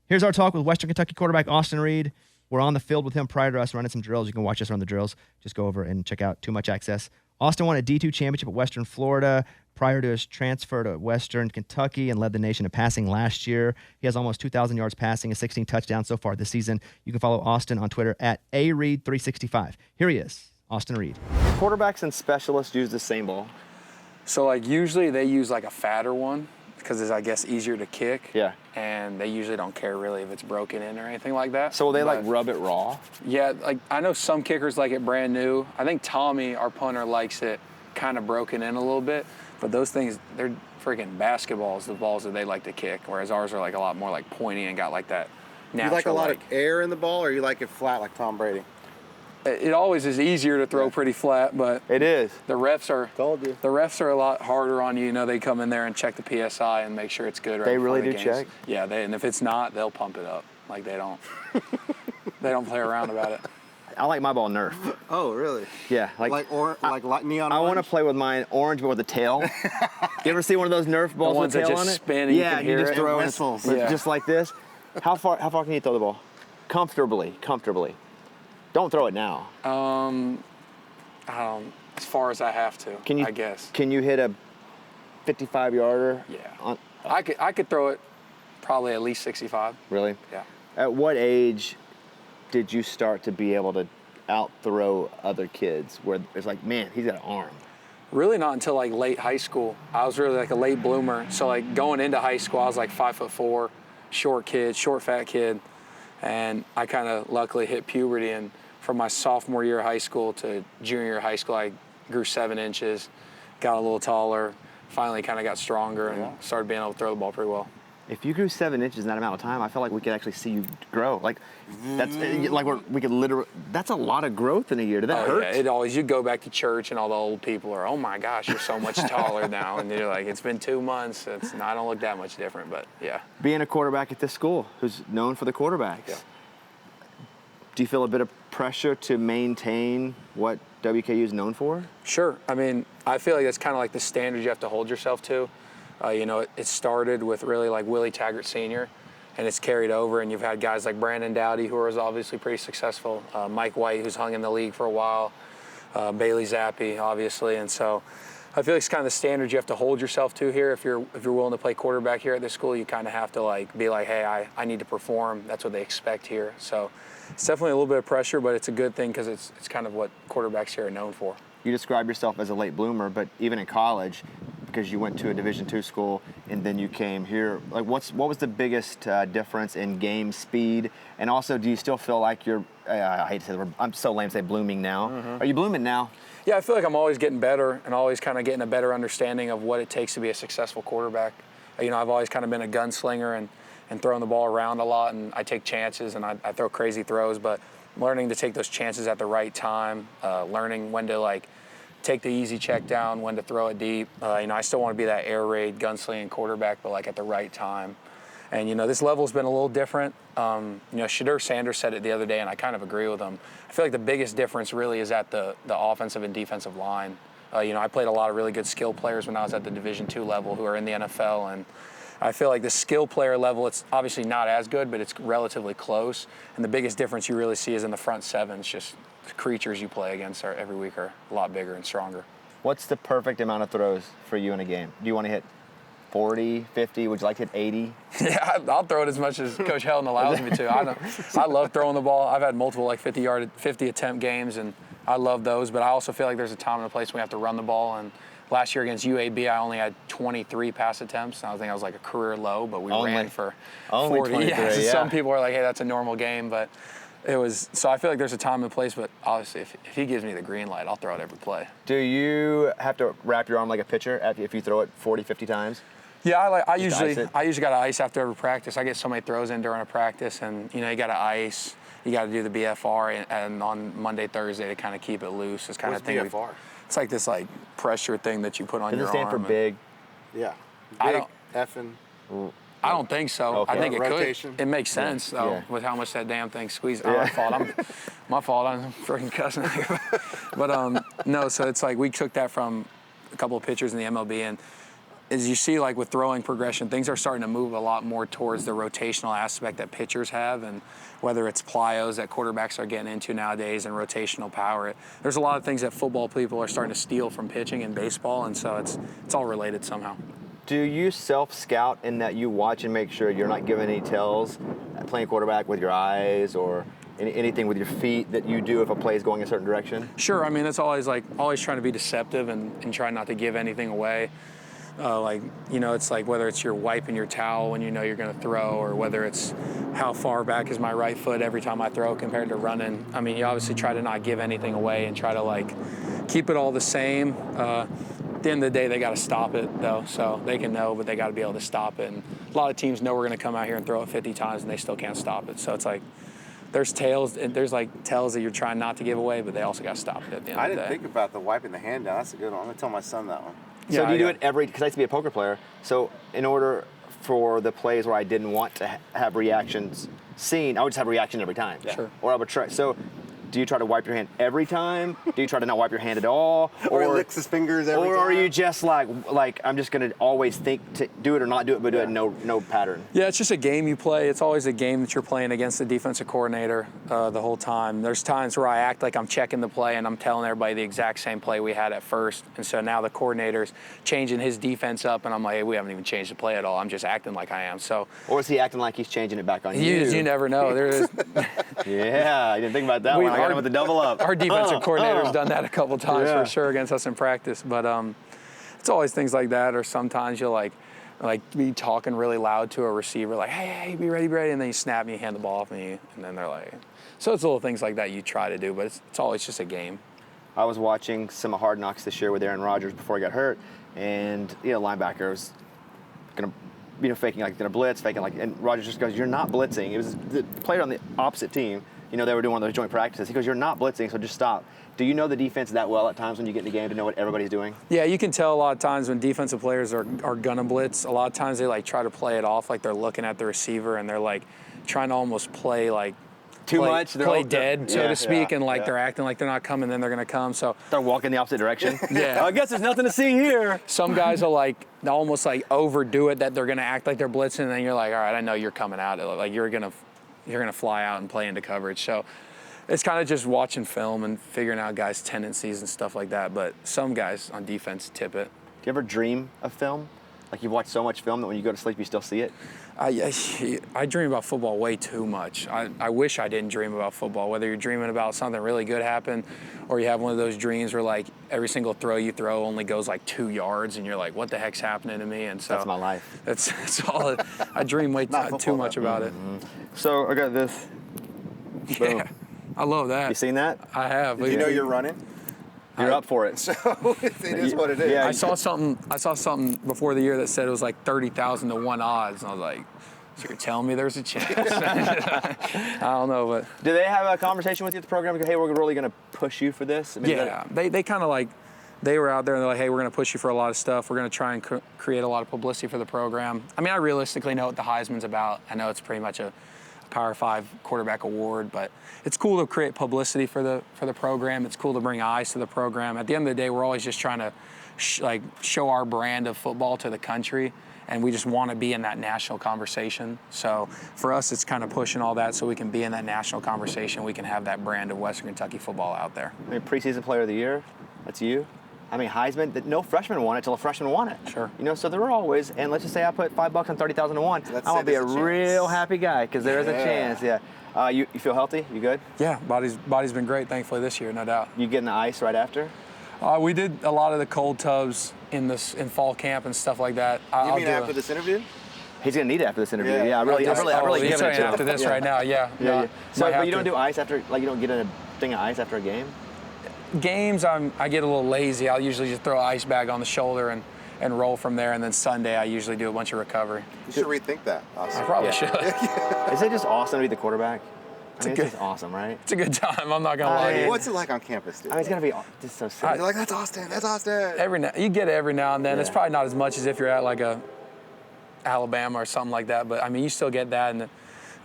Here's our talk with Western Kentucky quarterback Austin Reed. We're on the field with him prior to us running some drills. You can watch us run the drills. Just go over and check out Too Much Access. Austin won a D2 championship at Western Florida prior to his transfer to Western Kentucky and led the nation in passing last year. He has almost 2,000 yards passing and 16 touchdowns so far this season. You can follow Austin on Twitter at areed365. Here he is, Austin Reed. Quarterbacks and specialists use the same ball. So, like, usually they use, like, a fatter one because it's, I guess, easier to kick. Yeah. And they usually don't care really if it's broken in or anything like that. So will they, like, But, rub it raw? yeah, like, I know some kickers like it brand new. I think Tommy, our punter, likes it kind of broken in a little bit. But those things, they're freaking basketballs, the balls that they like to kick, whereas ours are, like, a lot more, like, pointy and got, like, that natural, You like a lot of air in the ball, or you like it flat like Tom Brady? It always is easier to throw pretty flat, but It is. the refs are Told you. The refs are a lot harder on you. You know, they come in there and check the PSI and make sure it's good. Right They before really the do games. check? Yeah, and if it's not, they'll pump it up. Like they don't play around about it. I like my ball Nerf. Oh, really? Yeah. Like neon I want to orange? play with mine orange, but with a tail. You ever see one of those Nerf balls ones with a that tail just on it? spin and you yeah, can you hear just it. throw It it whistles. Yeah. just like this. How far can you throw the ball? Comfortably. Don't throw it now. As far as I have to, I guess. Can you hit a 55-yarder? Yeah. I could throw it probably at least 65. Really? Yeah. At what age did you start to be able to out-throw other kids where it's like, man, he's got an arm? Really not until like late high school. I was really like a late bloomer. So like going into high school, I was like 5'4", short fat kid. And I kind of luckily hit puberty, and from my sophomore year of high school to junior year of high school, I grew 7 inches, got a little taller, finally kind of got stronger and started being able to throw the ball pretty well. If you grew 7 inches in that amount of time, I feel like we could actually see you grow. Like that's like we could literally. That's a lot of growth in a year. Did that hurt? Yeah, you go back to church and all the old people are, oh my gosh, you're so much taller now, and you're like, it's been 2 months. I don't look that much different, but yeah. Being a quarterback at this school, who's known for the quarterbacks, do you feel a bit of pressure to maintain what WKU is known for? Sure. I mean, I feel like that's kind of like the standard you have to hold yourself to. It started with really like Willie Taggart Sr., and it's carried over, and you've had guys like Brandon Dowdy, who was obviously pretty successful, Mike White, who's hung in the league for a while, Bailey Zappi, obviously, and so I feel like it's kind of the standard you have to hold yourself to here. If you're willing to play quarterback here at this school, you kind of have to like be like, hey, I need to perform. That's what they expect here. So it's definitely a little bit of pressure, but it's a good thing because it's kind of what quarterbacks here are known for. You describe yourself as a late bloomer, but even in college, because you went to a Division II school and then you came here, like what was the biggest difference in game speed? And also, do you still feel like you're, I hate to say the word, I'm so lame to say blooming now. Are you blooming now? Yeah, I feel like I'm always getting better and always kind of getting a better understanding of what it takes to be a successful quarterback. I've always kind of been a gunslinger, and and throwing the ball around a lot, and I take chances and I throw crazy throws, but learning to take those chances at the right time, learning when to like take the easy check down, when to throw it deep. I still want to be that air raid gunslinging quarterback, but like at the right time. And this level's been a little different. Shadur Sanders said it the other day, and I kind of agree with him. I feel like the biggest difference really is at the offensive and defensive line. I played a lot of really good skill players when I was at the Division II level who are in the NFL, and I feel like the skill player level, it's obviously not as good, but it's relatively close. And the biggest difference you really see is in the front sevens. Just the creatures you play against every week are a lot bigger and stronger. What's the perfect amount of throws for you in a game? Do you want to hit 40, 50? Would you like to hit 80? Yeah, I'll throw it as much as Coach Helton allows me to. I love throwing the ball. I've had multiple 50 attempt games, and I love those. But I also feel like there's a time and a place we have to run the ball. And last year against UAB, I only had 23 pass attempts. I think I was like a career low, but we ran for 40. 23, Yeah, so yeah. some people are like, hey, that's a normal game, but it was. So I feel like there's a time and place, but obviously if he gives me the green light, I'll throw it every play. Do you have to wrap your arm like a pitcher if you throw it 40, 50 times? Yeah, I Just usually ice it? got to ice after every practice. I get so many throws in during a practice, and you got to ice. You got to do the BFR, and on Monday, Thursday to kind of keep it loose. It's kind of thing. BFR? It's like this pressure thing that you put on Does your it stand arm. for big? Yeah. I Big don't- effing. I don't think so. Okay. I think it Rotation. could. It makes sense though, Yeah. with how much that damn thing squeezes. My fault. I'm freaking cussing. But no. So it's like we took that from a couple of pitchers in the MLB, and as you see, like with throwing progression, things are starting to move a lot more towards the rotational aspect that pitchers have, and whether it's plyos that quarterbacks are getting into nowadays and rotational power. There's a lot of things that football people are starting to steal from pitching and baseball, and so it's all related somehow. Do you self-scout in that you watch and make sure you're not giving any tells playing quarterback with your eyes or anything with your feet that you do if a play is going a certain direction? Sure. I mean, it's always trying to be deceptive and trying not to give anything away. It's like whether it's you're wiping your towel when you know you're going to throw, or whether it's how far back is my right foot every time I throw compared to running. I mean, you obviously try to not give anything away and try to keep it all the same. At the end of the day, they got to stop it though, so they can know, but they got to be able to stop it. And a lot of teams know we're going to come out here and throw it 50 times, and they still can't stop it. So it's like there's tells that you're trying not to give away, but they also got to stop it at the end I of the didn't day. think about the wiping the hand down. That's a good one. I'm going to tell my son that one. So do you do Yeah. it because I used to be a poker player, so in order for the plays where I didn't want to have reactions seen, I would just have a reaction every time. Sure. Or I would try. So do you try to wipe your hand every time? Do you try to not wipe your hand at all? Or he licks his fingers every time. Or are you just like I'm just going to always think to do it or not do it, but do it no pattern? Yeah, it's just a game you play. It's always a game that you're playing against the defensive coordinator the whole time. There's times where I act like I'm checking the play and I'm telling everybody the exact same play we had at first. And so now the coordinator's changing his defense up, and I'm like, hey, we haven't even changed the play at all. I'm just acting like I am. So Or is he acting like he's changing it back on you? you never know. There is. Yeah, I didn't think about that one. I got him with the double up. Our defensive coordinator's done that a couple times Yeah. for sure against us in practice. But it's always things like that, or sometimes you'll like be talking really loud to a receiver, like, hey, be ready, and then you snap and you hand the ball off me, and then they're like, so it's little things like that you try to do, but it's always just a game. I was watching some of Hard Knocks this year with Aaron Rodgers before he got hurt, and linebacker was gonna, faking like gonna blitz, and Rodgers just goes, "You're not blitzing." It was the player on the opposite team. They were doing one of those joint practices. He goes, "You're not blitzing, so just stop." Do you know the defense that well at times when you get in the game to know what everybody's doing? Yeah, you can tell a lot of times when defensive players are gonna blitz. A lot of times they try to play it off like they're looking at the receiver, and they're trying to almost play Too much. Play dead, so to speak, and they're acting like they're not coming, then they're gonna come. So they're walking the opposite direction. Yeah. I guess there's nothing to see here. Some guys will almost overdo it, that they're gonna act like they're blitzing, and then you're like, all right, I know you're coming out. You're gonna fly out and play into coverage. So it's kind of just watching film and figuring out guys' tendencies and stuff like that. But some guys on defense tip it. Do you ever dream of film? Like you've watched so much film that when you go to sleep you still see it? I dream about football way too much. I wish I didn't dream about football. Whether you're dreaming about something really good happen, or you have one of those dreams where every single throw you throw only goes 2 yards, and you're like, what the heck's happening to me? And so That's my life. That's all. I dream way too much about it. So I got this. Yeah, I love that. You seen that? I have. Did you know you're running? You're up for it. So it is what it is. Yeah. I saw something before the year that said it was 30,000 to 1 odds, and I was like, So you're telling me there's a chance? I don't know, but Do they have a conversation with you at the program? Go, hey, we're really going to push you for this? I mean, yeah, they kind of like, they were out there and they're like, hey, we're going to push you for a lot of stuff. We're going to try and create a lot of publicity for the program. I mean, I realistically know what the Heisman's about. I know it's pretty much a Power 5 quarterback award, but it's cool to create publicity for the program. It's cool to bring eyes to the program. At the end of the day, we're always just trying to show our brand of football to the country, and we just want to be in that national conversation. So for us, it's kind of pushing all that so we can be in that national conversation. We can have that brand of Western Kentucky football out there. I mean, preseason player of the year, that's you. I mean, Heisman, no freshman won it till a freshman won it. Sure. You know, so there were always, and let's just say I put $5 on 30,000 to 1. I'm gonna be a real happy guy because there is a chance. Yeah. You feel healthy? You good? Yeah, body's been great, thankfully, this year, no doubt. You get in the ice right after? We did a lot of the cold tubs in fall camp and stuff like that. You mean after this interview? He's gonna need it after this interview. Yeah, I really give it to him. After this right now, yeah. So, but you don't do ice after, like you don't get in a thing of ice after a game? Games, I get a little lazy. I'll usually just throw an ice bag on the shoulder and roll from there. And then Sunday, I usually do a bunch of recovery. You should rethink that. I probably should. Is it just awesome to be the quarterback? It's just awesome, right? It's a good time. I'm not gonna lie to you. What's it like on campus, dude? I mean, it's gonna be just so silly. You're like, that's Austin. That's Austin. You get it every now and then. It's probably not as much as if you're at like a Alabama or something like that. But I mean, you still get that, and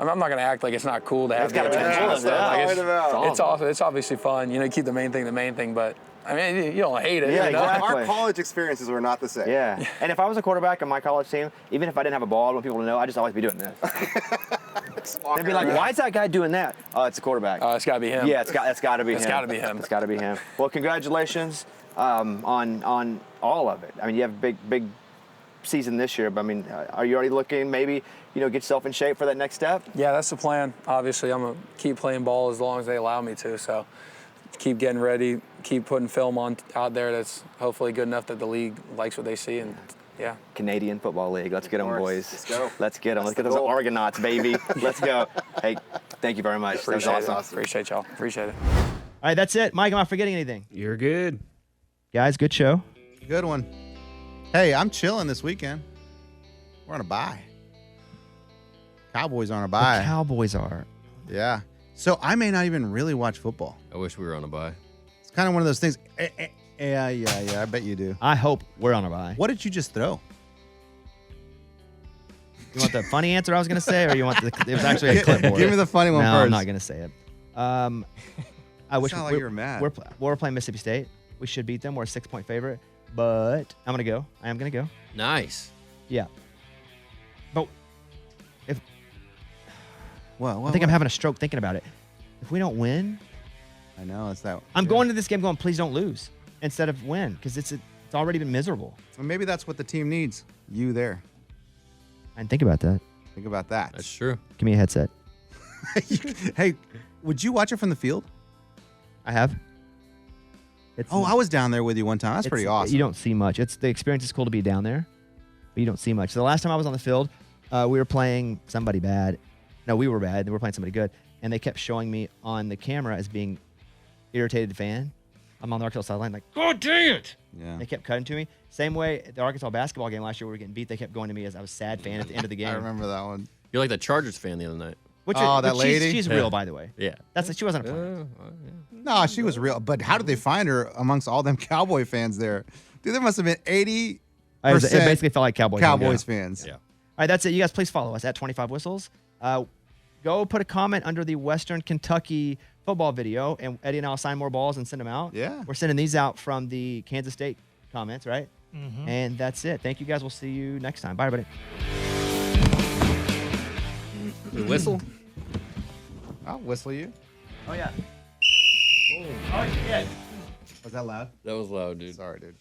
I'm not gonna act like it's not cool to have the attention and stuff. It's obviously fun. You know, keep the main thing, but I mean, you don't hate it. Yeah, you know? exactly. Our college experiences were not the same. Yeah. And if I was a quarterback on my college team, even if I didn't have a ball, I want people to know, I'd just always be doing this. They'd be like, why is that guy doing that? Oh, it's a quarterback. Oh, it's got to be him. Yeah, it's got to be him. It's got to be him. It's got to be him. Well, congratulations on all of it. I mean, you have a big season this year, but I mean, are you already looking maybe, get yourself in shape for that next step? Yeah, that's the plan. Obviously, I'm going to keep playing ball as long as they allow me to. So keep getting ready, keep putting film out there that's hopefully good enough that the league likes what they see. And yeah. Canadian Football League. Let's get them, boys. Let's go. Let's get them. Let's get those Argonauts, baby. Let's go. Hey, thank you very much. Appreciate that was awesome. Appreciate y'all. Appreciate it. All right, that's it. Mike, am I forgetting anything? You're good. Guys, good show. Good one. Hey, I'm chilling this weekend. We're on a bye. Cowboys are on a bye. The Cowboys are. Yeah. So I may not even really watch football. I wish we were on a bye. It's kind of one of those things. Yeah. I bet you do. I hope we're on a bye. What did you just throw? You want the funny answer I was going to say, or you want it was actually a clipboard? Give me the funny one no, first. I'm not going to say it. I wish like you were mad. We're playing Mississippi State. We should beat them. We're a 6-point favorite, but I'm going to go. I am going to go. Nice. Yeah. But if well, I think I'm having a stroke thinking about it. If we don't win, I know it's that. I'm going to this game going, please don't lose instead of win, because it's already been miserable. Well, maybe that's what the team needs. You there. I didn't think about that. Think about that. That's true. Give me a headset. Hey, would you watch it from the field? I have. I was down there with you one time. That's pretty awesome. You don't see much. The experience is cool to be down there, but you don't see much. So the last time I was on the field, we were playing somebody bad. No, we were bad. They were playing somebody good, and they kept showing me on the camera as being irritated fan. I'm on the Arkansas sideline like, God dang it! Yeah. They kept cutting to me. Same way at the Arkansas basketball game last year, we were getting beat. They kept going to me as I was sad fan at the end of the game. I remember that one. You're like the Chargers fan the other night. That lady? She's real, by the way. Yeah. She wasn't a player. No, she was real. But how did they find her amongst all them Cowboy fans there? Dude, there must have been 80%. It basically felt like Cowboys fans. Yeah. All right, that's it. You guys, please follow us at 25 Whistles. Go put a comment under the Western Kentucky football video, and Eddie and I'll sign more balls and send them out. Yeah. We're sending these out from the Kansas State comments, right? Mm-hmm. And that's it. Thank you, guys. We'll see you next time. Bye, everybody. We whistle? I'll whistle you. Oh, yeah. Was that loud? That was loud, dude. Sorry, dude.